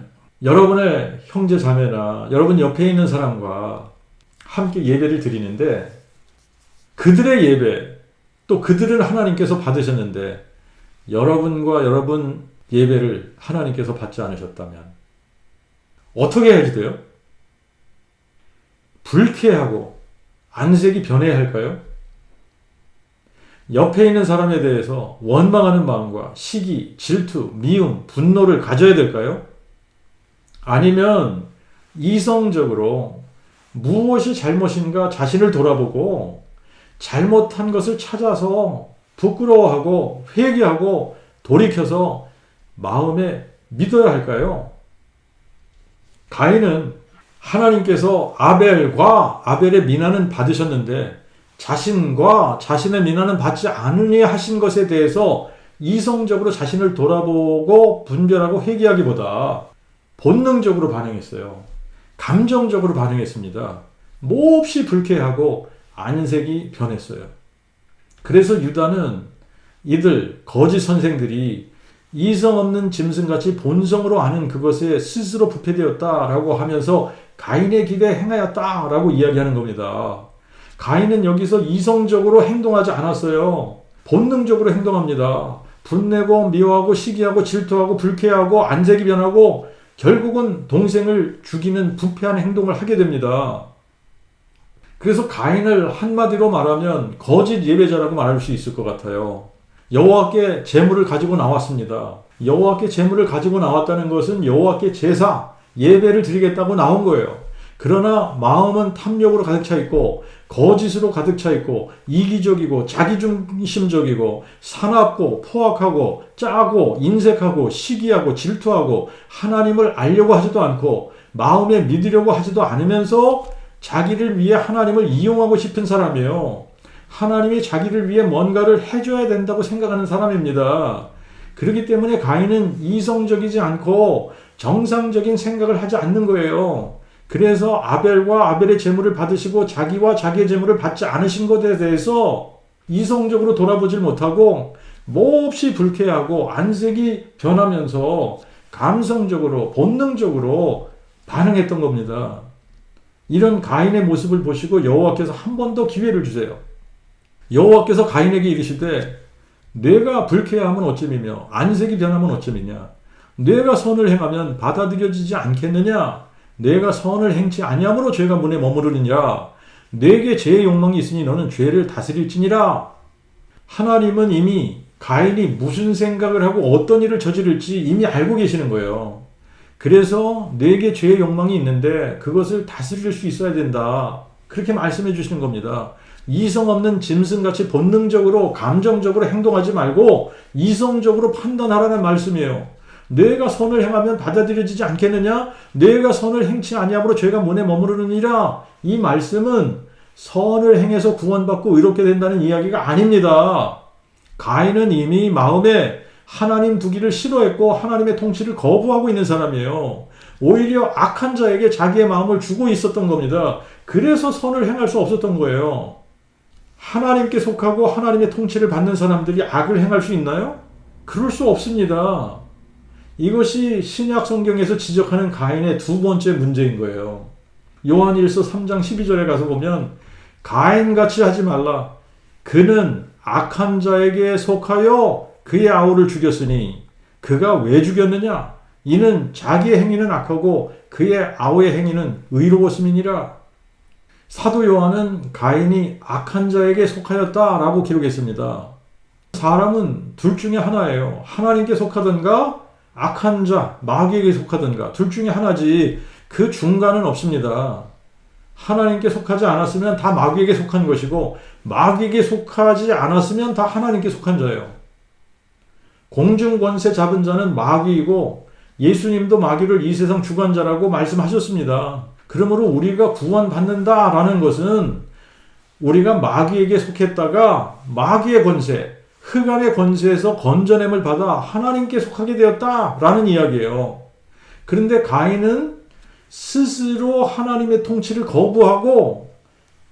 여러분의 형제 자매나 여러분 옆에 있는 사람과 함께 예배를 드리는데 그들의 예배, 또 그들은 하나님께서 받으셨는데 여러분과 여러분 예배를 하나님께서 받지 않으셨다면 어떻게 해야지 돼요? 불쾌하고 안색이 변해야 할까요? 옆에 있는 사람에 대해서 원망하는 마음과 시기, 질투, 미움, 분노를 가져야 될까요? 아니면 이성적으로 무엇이 잘못인가 자신을 돌아보고 잘못한 것을 찾아서 부끄러워하고 회개하고 돌이켜서 마음에 믿어야 할까요? 가인은 하나님께서 아벨과 아벨의 민화는 받으셨는데 자신과 자신의 민화는 받지 않으니 하신 것에 대해서 이성적으로 자신을 돌아보고 분별하고 회개하기보다 본능적으로 반응했어요. 감정적으로 반응했습니다. 몹시 불쾌하고 안색이 변했어요. 그래서 유다는 이들 거짓 선생들이 이성 없는 짐승같이 본성으로 아는 그것에 스스로 부패되었다라고 하면서 가인의 길에 행하였다라고 이야기하는 겁니다. 가인은 여기서 이성적으로 행동하지 않았어요. 본능적으로 행동합니다. 분내고 미워하고 시기하고 질투하고 불쾌하고 안색이 변하고 결국은 동생을 죽이는 부패한 행동을 하게 됩니다. 그래서 가인을 한마디로 말하면 거짓 예배자라고 말할 수 있을 것 같아요. 여호와께 제물을 가지고 나왔습니다. 여호와께 제물을 가지고 나왔다는 것은 여호와께 제사, 예배를 드리겠다고 나온 거예요. 그러나 마음은 탐욕으로 가득 차 있고 거짓으로 가득 차 있고 이기적이고 자기중심적이고 사납고 포악하고 짜고 인색하고 시기하고 질투하고 하나님을 알려고 하지도 않고 마음에 믿으려고 하지도 않으면서 자기를 위해 하나님을 이용하고 싶은 사람이에요. 하나님이 자기를 위해 뭔가를 해줘야 된다고 생각하는 사람입니다. 그렇기 때문에 가인은 이성적이지 않고 정상적인 생각을 하지 않는 거예요. 그래서 아벨과 아벨의 제물을 받으시고 자기와 자기의 제물을 받지 않으신 것에 대해서 이성적으로 돌아보질 못하고 몹시 불쾌하고 안색이 변하면서 감성적으로 본능적으로 반응했던 겁니다. 이런 가인의 모습을 보시고 여호와께서 한 번 더 기회를 주세요. 여호와께서 가인에게 이르시되 내가 불쾌함은 어찌미며 안색이 변하면 어찌미냐. 내가 선을 행하면 받아들여지지 않겠느냐. 내가 선을 행치 아니함으로 죄가 문에 머무르느냐. 내게 죄의 욕망이 있으니 너는 죄를 다스릴지니라. 하나님은 이미 가인이 무슨 생각을 하고 어떤 일을 저지를지 이미 알고 계시는 거예요. 그래서 내게 죄의 욕망이 있는데 그것을 다스릴 수 있어야 된다. 그렇게 말씀해 주시는 겁니다. 이성 없는 짐승같이 본능적으로 감정적으로 행동하지 말고 이성적으로 판단하라는 말씀이에요. 내가 선을 행하면 받아들여지지 않겠느냐? 내가 선을 행치 아니함으로 죄가 문에 머무르느니라. 이 말씀은 선을 행해서 구원받고 의롭게 된다는 이야기가 아닙니다. 가인은 이미 마음에 하나님 두기를 싫어했고 하나님의 통치를 거부하고 있는 사람이에요. 오히려 악한 자에게 자기의 마음을 주고 있었던 겁니다. 그래서 선을 행할 수 없었던 거예요. 하나님께 속하고 하나님의 통치를 받는 사람들이 악을 행할 수 있나요? 그럴 수 없습니다. 이것이 신약 성경에서 지적하는 가인의 두 번째 문제인 거예요. 요한일서 3장 12절에 가서 보면 가인같이 하지 말라. 그는 악한 자에게 속하여 그의 아우를 죽였으니 그가 왜 죽였느냐? 이는 자기의 행위는 악하고 그의 아우의 행위는 의로웠음이니라. 사도 요한은 가인이 악한 자에게 속하였다라고 기록했습니다. 사람은 둘 중에 하나예요. 하나님께 속하든가 악한 자, 마귀에게 속하든가 둘 중에 하나지 그 중간은 없습니다. 하나님께 속하지 않았으면 다 마귀에게 속한 것이고 마귀에게 속하지 않았으면 다 하나님께 속한 자예요. 공중권세 잡은 자는 마귀이고 예수님도 마귀를 이 세상 주관자라고 말씀하셨습니다. 그러므로 우리가 구원받는다라는 것은 우리가 마귀에게 속했다가 마귀의 권세, 흑암의 권세에서 건져냄을 받아 하나님께 속하게 되었다라는 이야기예요. 그런데 가인은 스스로 하나님의 통치를 거부하고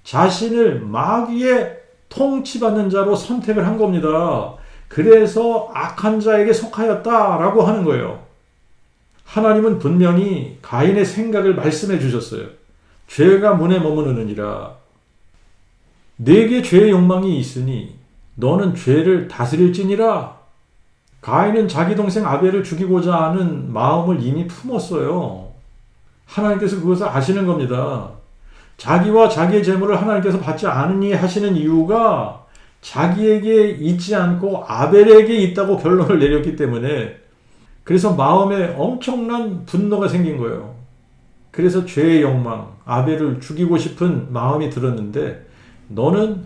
자신을 마귀의 통치받는 자로 선택을 한 겁니다. 그래서 악한 자에게 속하였다라고 하는 거예요. 하나님은 분명히 가인의 생각을 말씀해 주셨어요. 죄가 문에 머무르느니라. 내게 죄의 욕망이 있으니 너는 죄를 다스릴지니라. 가인은 자기 동생 아벨을 죽이고자 하는 마음을 이미 품었어요. 하나님께서 그것을 아시는 겁니다. 자기와 자기의 재물을 하나님께서 받지 않으니 하시는 이유가 자기에게 있지 않고 아벨에게 있다고 결론을 내렸기 때문에 그래서 마음에 엄청난 분노가 생긴 거예요. 그래서 죄의 욕망, 아벨을 죽이고 싶은 마음이 들었는데 너는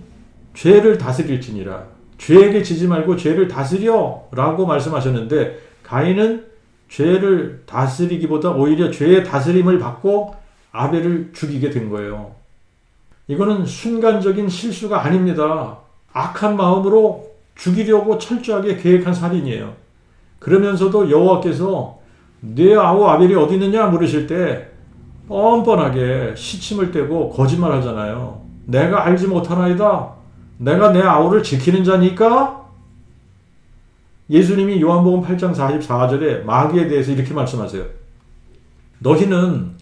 죄를 다스릴지니라. 죄에게 지지 말고 죄를 다스려 라고 말씀하셨는데 가인은 죄를 다스리기보다 오히려 죄의 다스림을 받고 아벨을 죽이게 된 거예요. 이거는 순간적인 실수가 아닙니다. 악한 마음으로 죽이려고 철저하게 계획한 살인이에요. 그러면서도 여호와께서 내 아우 아벨이 어디 있느냐 물으실 때 뻔뻔하게 시침을 떼고 거짓말 하잖아요. 내가 알지 못하나이다. 내가 내 아우를 지키는 자니까? 예수님이 요한복음 8장 44절에 마귀에 대해서 이렇게 말씀하세요. 너희는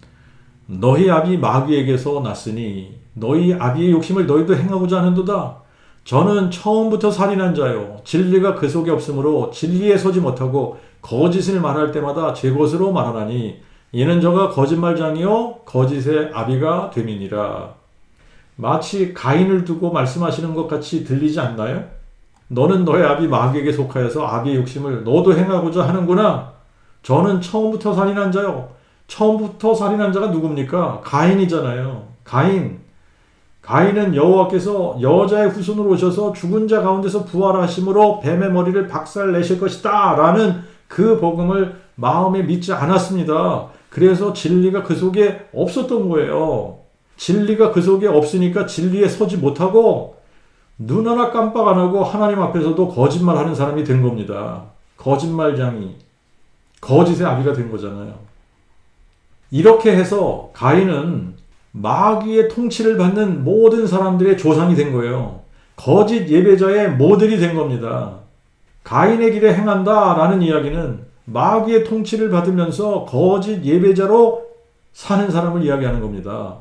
너희 아비 마귀에게서 났으니 너희 아비의 욕심을 너희도 행하고자 하는도다. 저는 처음부터 살인한 자요. 진리가 그 속에 없으므로 진리에 서지 못하고 거짓을 말할 때마다 제 것으로 말하나니 이는 저가 거짓말장이요 거짓의 아비가 됨이니라. 마치 가인을 두고 말씀하시는 것 같이 들리지 않나요? 너는 너의 아비 마귀에게 속하여서 아비의 욕심을 너도 행하고자 하는구나. 저는 처음부터 살인한 자요. 처음부터 살인한 자가 누굽니까? 가인이잖아요. 가인은 여호와께서 여자의 후손으로 오셔서 죽은 자 가운데서 부활하심으로 뱀의 머리를 박살내실 것이다 라는 그 복음을 마음에 믿지 않았습니다. 그래서 진리가 그 속에 없었던 거예요. 진리가 그 속에 없으니까 진리에 서지 못하고 눈 하나 깜빡 안 하고 하나님 앞에서도 거짓말하는 사람이 된 겁니다. 거짓말장이, 거짓의 아비가 된 거잖아요. 이렇게 해서 가인은 마귀의 통치를 받는 모든 사람들의 조상이 된 거예요. 거짓 예배자의 모델이 된 겁니다. 가인의 길에 행한다 라는 이야기는 마귀의 통치를 받으면서 거짓 예배자로 사는 사람을 이야기하는 겁니다.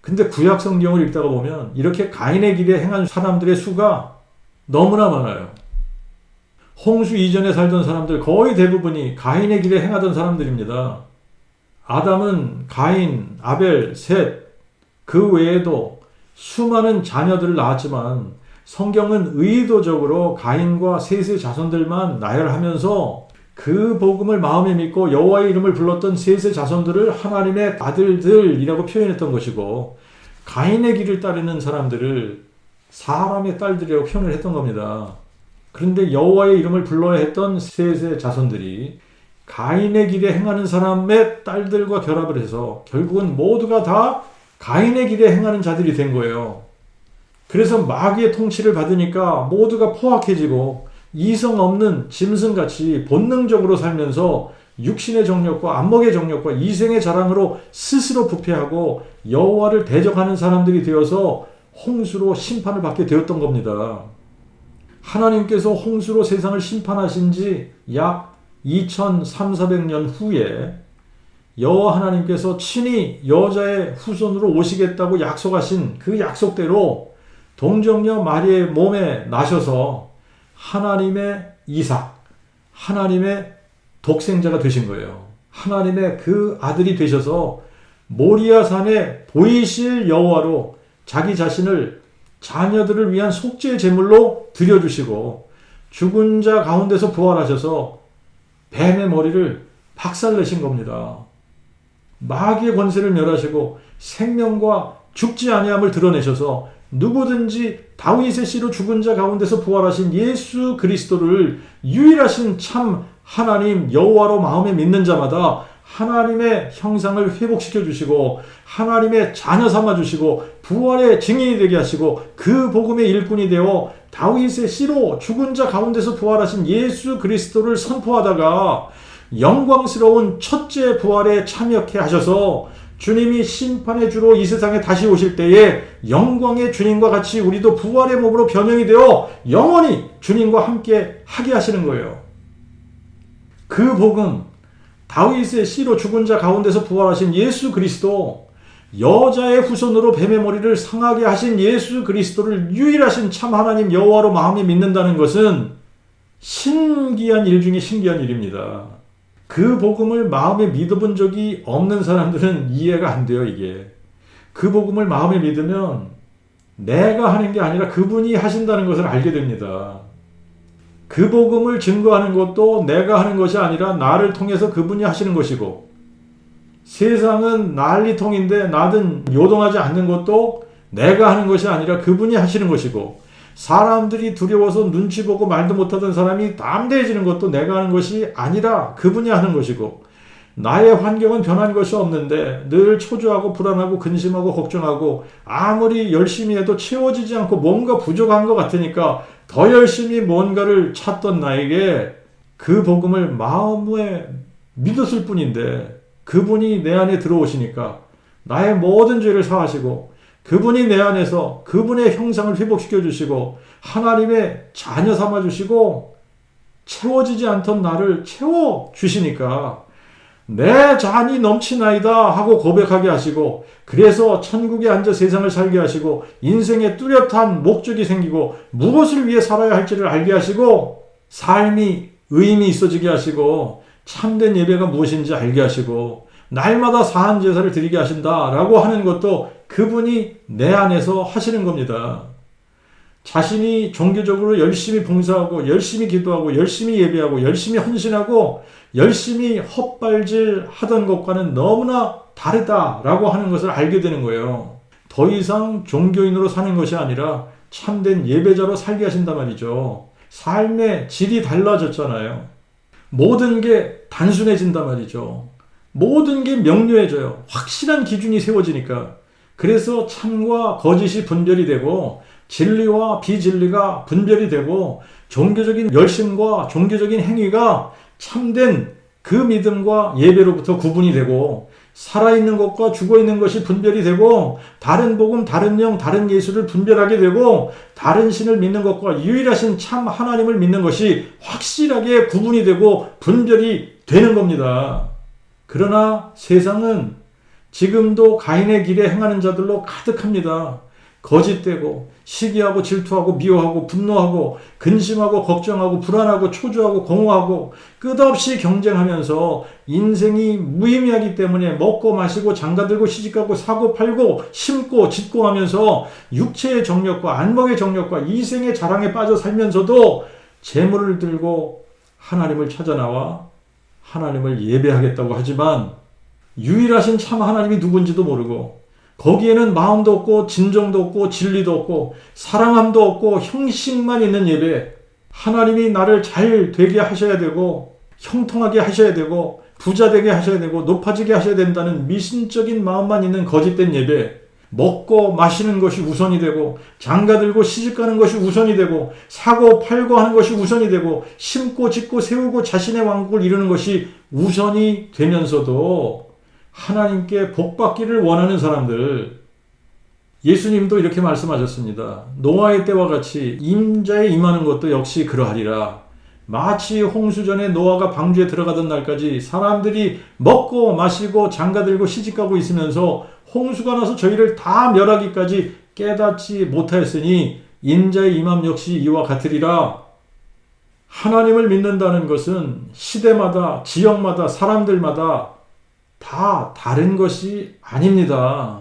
근데 구약 성경을 읽다가 보면 이렇게 가인의 길에 행한 사람들의 수가 너무나 많아요. 홍수 이전에 살던 사람들 거의 대부분이 가인의 길에 행하던 사람들입니다. 아담은 가인, 아벨, 셋, 그 외에도 수많은 자녀들을 낳았지만 성경은 의도적으로 가인과 셋의 자손들만 나열하면서 그 복음을 마음에 믿고 여호와의 이름을 불렀던 셋의 자손들을 하나님의 아들들이라고 표현했던 것이고, 가인의 길을 따르는 사람들을 사람의 딸들이라고 표현을 했던 겁니다. 그런데 여호와의 이름을 불러야 했던 셋의 자손들이 가인의 길에 행하는 사람의 딸들과 결합을 해서 결국은 모두가 다 가인의 길에 행하는 자들이 된 거예요. 그래서 마귀의 통치를 받으니까 모두가 포악해지고 이성 없는 짐승같이 본능적으로 살면서 육신의 정욕과 안목의 정욕과 이생의 자랑으로 스스로 부패하고 여호와를 대적하는 사람들이 되어서 홍수로 심판을 받게 되었던 겁니다. 하나님께서 홍수로 세상을 심판하신 지 약 2300~400년 후에 여호와 하나님께서 친히 여자의 후손으로 오시겠다고 약속하신 그 약속대로 동정녀 마리의 몸에 나셔서 하나님의 이삭, 하나님의 독생자가 되신 거예요. 하나님의 그 아들이 되셔서 모리아 산에 보이실 여호와로 자기 자신을 자녀들을 위한 속죄 제물로 드려주시고 죽은 자 가운데서 부활하셔서 뱀의 머리를 박살내신 겁니다. 마귀의 권세를 멸하시고 생명과 죽지 아니함을 드러내셔서 누구든지 다윗의 씨로 죽은 자 가운데서 부활하신 예수 그리스도를 유일하신 참 하나님 여호와로 마음에 믿는 자마다 하나님의 형상을 회복시켜 주시고 하나님의 자녀 삼아 주시고 부활의 증인이 되게 하시고 그 복음의 일꾼이 되어 다윗의 씨로 죽은 자 가운데서 부활하신 예수 그리스도를 선포하다가 영광스러운 첫째 부활에 참여케 하셔서 주님이 심판의 주로 이 세상에 다시 오실 때에 영광의 주님과 같이 우리도 부활의 몸으로 변형이 되어 영원히 주님과 함께 하게 하시는 거예요. 그 복음, 다윗의 씨로 죽은 자 가운데서 부활하신 예수 그리스도, 여자의 후손으로 뱀의 머리를 상하게 하신 예수 그리스도를 유일하신 참 하나님 여호와로 마음에 믿는다는 것은 신기한 일 중에 신기한 일입니다. 그 복음을 마음에 믿어본 적이 없는 사람들은 이해가 안 돼요, 이게. 그 복음을 마음에 믿으면 내가 하는 게 아니라 그분이 하신다는 것을 알게 됩니다. 그 복음을 증거하는 것도 내가 하는 것이 아니라 나를 통해서 그분이 하시는 것이고, 세상은 난리통인데 나는 요동하지 않는 것도 내가 하는 것이 아니라 그분이 하시는 것이고, 사람들이 두려워서 눈치 보고 말도 못하던 사람이 담대해지는 것도 내가 하는 것이 아니라 그분이 하는 것이고, 나의 환경은 변한 것이 없는데 늘 초조하고 불안하고 근심하고 걱정하고 아무리 열심히 해도 채워지지 않고 뭔가 부족한 것 같으니까 더 열심히 뭔가를 찾던 나에게 그 복음을 마음에 믿었을 뿐인데 그분이 내 안에 들어오시니까 나의 모든 죄를 사하시고 그분이 내 안에서 그분의 형상을 회복시켜 주시고 하나님의 자녀 삼아 주시고 채워지지 않던 나를 채워 주시니까 내 잔이 넘치나이다 하고 고백하게 하시고, 그래서 천국에 앉아 세상을 살게 하시고 인생에 뚜렷한 목적이 생기고 무엇을 위해 살아야 할지를 알게 하시고 삶이 의미 있어지게 하시고 참된 예배가 무엇인지 알게 하시고 날마다 사한 제사를 드리게 하신다라고 하는 것도 그분이 내 안에서 하시는 겁니다. 자신이 종교적으로 열심히 봉사하고 열심히 기도하고 열심히 예배하고 열심히 헌신하고 열심히 헛발질 하던 것과는 너무나 다르다라고 하는 것을 알게 되는 거예요. 더 이상 종교인으로 사는 것이 아니라 참된 예배자로 살게 하신단 말이죠. 삶의 질이 달라졌잖아요. 모든 게 단순해진단 말이죠. 모든 게 명료해져요. 확실한 기준이 세워지니까. 그래서 참과 거짓이 분별이 되고 진리와 비진리가 분별이 되고 종교적인 열심과 종교적인 행위가 참된 그 믿음과 예배로부터 구분이 되고 살아있는 것과 죽어있는 것이 분별이 되고 다른 복음, 다른 영, 다른 예수를 분별하게 되고 다른 신을 믿는 것과 유일하신 참 하나님을 믿는 것이 확실하게 구분이 되고 분별이 되는 겁니다. 그러나 세상은 지금도 가인의 길에 행하는 자들로 가득합니다. 거짓되고 시기하고 질투하고 미워하고 분노하고 근심하고 걱정하고 불안하고 초조하고 공허하고 끝없이 경쟁하면서 인생이 무의미하기 때문에 먹고 마시고 장가들고 시집가고 사고 팔고 심고 짓고 하면서 육체의 정욕과 안목의 정욕과 이생의 자랑에 빠져 살면서도 재물을 들고 하나님을 찾아 나와 하나님을 예배하겠다고 하지만 유일하신 참 하나님이 누군지도 모르고 거기에는 마음도 없고 진정도 없고 진리도 없고 사랑함도 없고 형식만 있는 예배, 하나님이 나를 잘 되게 하셔야 되고 형통하게 하셔야 되고 부자 되게 하셔야 되고 높아지게 하셔야 된다는 미신적인 마음만 있는 거짓된 예배, 먹고 마시는 것이 우선이 되고 장가들고 시집가는 것이 우선이 되고 사고 팔고 하는 것이 우선이 되고 심고 짓고 세우고 자신의 왕국을 이루는 것이 우선이 되면서도 하나님께 복받기를 원하는 사람들, 예수님도 이렇게 말씀하셨습니다. 노아의 때와 같이 임자에 임하는 것도 역시 그러하리라. 마치 홍수전에 노아가 방주에 들어가던 날까지 사람들이 먹고 마시고 장가들고 시집가고 있으면서 홍수가 나서 저희를 다 멸하기까지 깨닫지 못하였으니 인자의 임함 역시 이와 같으리라. 하나님을 믿는다는 것은 시대마다 지역마다 사람들마다 다 다른 것이 아닙니다.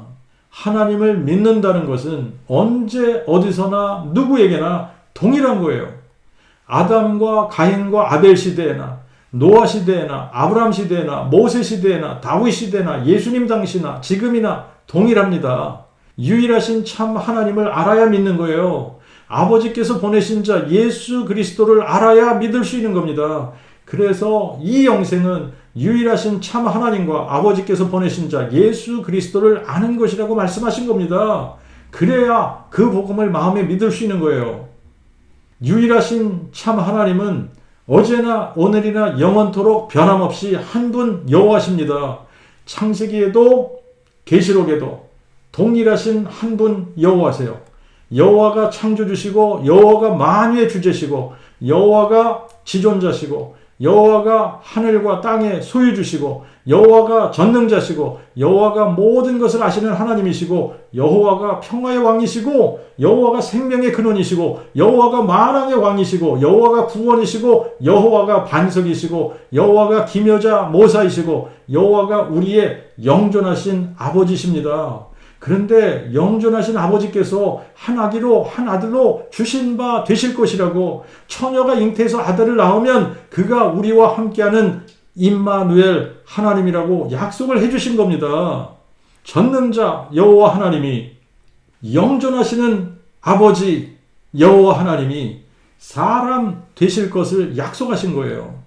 하나님을 믿는다는 것은 언제 어디서나 누구에게나 동일한 거예요. 아담과 가인과 아벨 시대에나 노아 시대에나 아브라함 시대에나 모세 시대에나 다윗 시대나 예수님 당시나 지금이나 동일합니다. 유일하신 참 하나님을 알아야 믿는 거예요. 아버지께서 보내신 자 예수 그리스도를 알아야 믿을 수 있는 겁니다. 그래서 이 영생은 유일하신 참 하나님과 아버지께서 보내신 자 예수 그리스도를 아는 것이라고 말씀하신 겁니다. 그래야 그 복음을 마음에 믿을 수 있는 거예요. 유일하신 참 하나님은 어제나 오늘이나 영원토록 변함없이 한 분 여호와십니다. 창세기에도 계시록에도 동일하신 한 분 여호와세요. 여호와가 창조주시고 여호와가 만유의 주제시고 여호와가 지존자시고 여호와가 하늘과 땅의 소유주시고 여호와가 전능자시고 여호와가 모든 것을 아시는 하나님이시고 여호와가 평화의 왕이시고 여호와가 생명의 근원이시고 여호와가 만왕의 왕이시고 여호와가 구원이시고 여호와가 반석이시고 여호와가 기묘자 모사이시고 여호와가 우리의 영존하신 아버지십니다. 그런데 영존하신 아버지께서 한 아기로 한 아들로 주신 바 되실 것이라고 처녀가 잉태해서 아들을 낳으면 그가 우리와 함께하는 임마누엘 하나님이라고 약속을 해주신 겁니다. 전능자 여호와 하나님이 영존하시는 아버지 여호와 하나님이 사람 되실 것을 약속하신 거예요.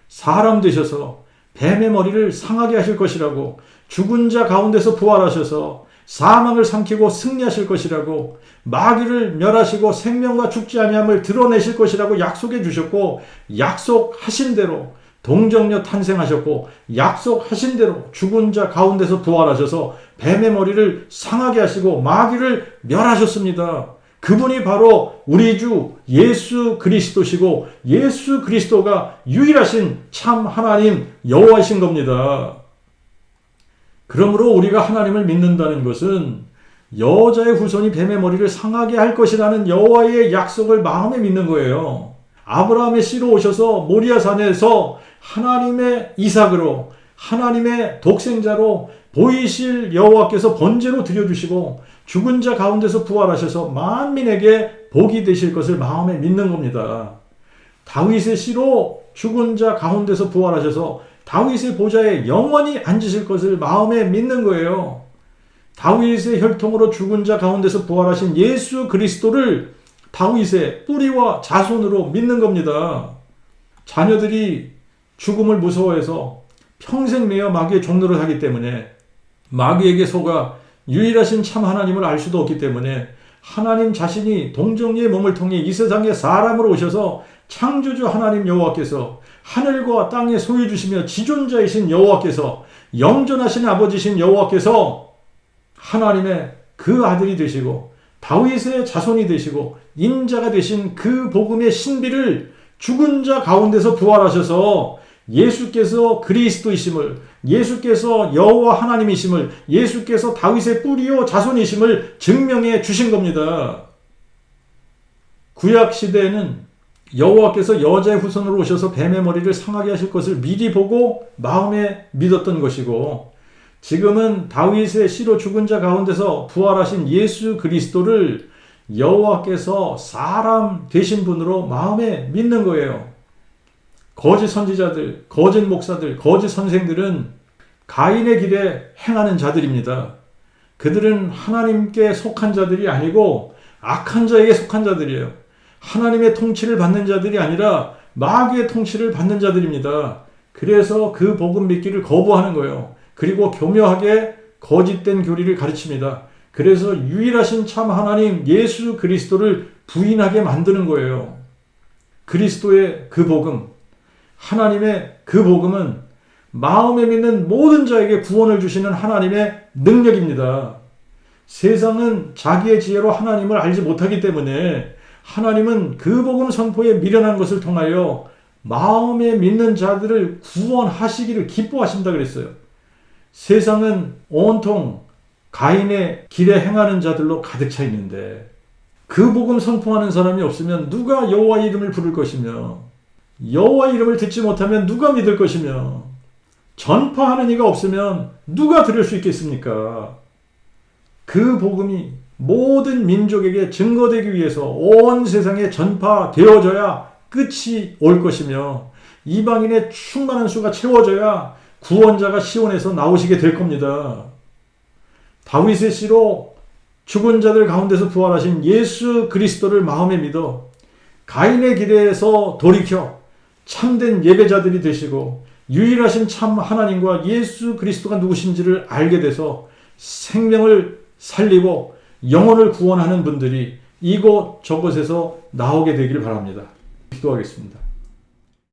사람 되셔서 뱀의 머리를 상하게 하실 것이라고 죽은 자 가운데서 부활하셔서 사망을 삼키고 승리하실 것이라고 마귀를 멸하시고 생명과 죽지 아니함을 드러내실 것이라고 약속해 주셨고 약속하신 대로 동정녀 탄생하셨고 약속하신 대로 죽은 자 가운데서 부활하셔서 뱀의 머리를 상하게 하시고 마귀를 멸하셨습니다. 그분이 바로 우리 주 예수 그리스도시고 예수 그리스도가 유일하신 참 하나님 여호와이신 겁니다. 그러므로 우리가 하나님을 믿는다는 것은 여자의 후손이 뱀의 머리를 상하게 할 것이라는 여호와의 약속을 마음에 믿는 거예요. 아브라함의 씨로 오셔서 모리아 산에서 하나님의 이삭으로 하나님의 독생자로 보이실 여호와께서 번제로 드려주시고 죽은 자 가운데서 부활하셔서 만민에게 복이 되실 것을 마음에 믿는 겁니다. 다윗의 씨로 죽은 자 가운데서 부활하셔서 다윗의 보좌에 영원히 앉으실 것을 마음에 믿는 거예요. 다윗의 혈통으로 죽은 자 가운데서 부활하신 예수 그리스도를 다윗의 뿌리와 자손으로 믿는 겁니다. 자녀들이 죽음을 무서워해서 평생 매여 마귀의 종노릇 하기 때문에 마귀에게 속아 유일하신 참 하나님을 알 수도 없기 때문에 하나님 자신이 동정녀의 몸을 통해 이 세상에 사람으로 오셔서 창조주 하나님 여호와께서 하늘과 땅의 소유주시며 지존자이신 여호와께서 영존하신 아버지신 여호와께서 하나님의 그 아들이 되시고 다윗의 자손이 되시고 인자가 되신 그 복음의 신비를 죽은 자 가운데서 부활하셔서 예수께서 그리스도이심을, 예수께서 여호와 하나님이심을, 예수께서 다윗의 뿌리요 자손이심을 증명해 주신 겁니다. 구약 시대에는 여호와께서 여자의 후손으로 오셔서 뱀의 머리를 상하게 하실 것을 미리 보고 마음에 믿었던 것이고, 지금은 다윗의 씨로 죽은 자 가운데서 부활하신 예수 그리스도를 여호와께서 사람 되신 분으로 마음에 믿는 거예요. 거짓 선지자들, 거짓 목사들, 거짓 선생들은 가인의 길에 행하는 자들입니다. 그들은 하나님께 속한 자들이 아니고 악한 자에게 속한 자들이에요. 하나님의 통치를 받는 자들이 아니라 마귀의 통치를 받는 자들입니다. 그래서 그 복음 믿기를 거부하는 거예요. 그리고 교묘하게 거짓된 교리를 가르칩니다. 그래서 유일하신 참 하나님 예수 그리스도를 부인하게 만드는 거예요. 그리스도의 그 복음, 하나님의 그 복음은 마음에 믿는 모든 자에게 구원을 주시는 하나님의 능력입니다. 세상은 자기의 지혜로 하나님을 알지 못하기 때문에 하나님은 그 복음 선포에 미련한 것을 통하여 마음에 믿는 자들을 구원하시기를 기뻐하신다 그랬어요. 세상은 온통 가인의 길에 행하는 자들로 가득 차 있는데 그 복음 선포하는 사람이 없으면 누가 여호와의 이름을 부를 것이며, 여호와의 이름을 듣지 못하면 누가 믿을 것이며, 전파하는 이가 없으면 누가 들을 수 있겠습니까? 그 복음이 모든 민족에게 증거되기 위해서 온 세상에 전파되어져야 끝이 올 것이며, 이방인의 충만한 수가 채워져야 구원자가 시온에서 나오시게 될 겁니다. 다윗의 씨로 죽은 자들 가운데서 부활하신 예수 그리스도를 마음에 믿어 가인의 길에서 돌이켜 참된 예배자들이 되시고 유일하신 참 하나님과 예수 그리스도가 누구신지를 알게 돼서 생명을 살리고 영혼을 구원하는 분들이 이곳 저곳에서 나오게 되기를 바랍니다. 기도하겠습니다.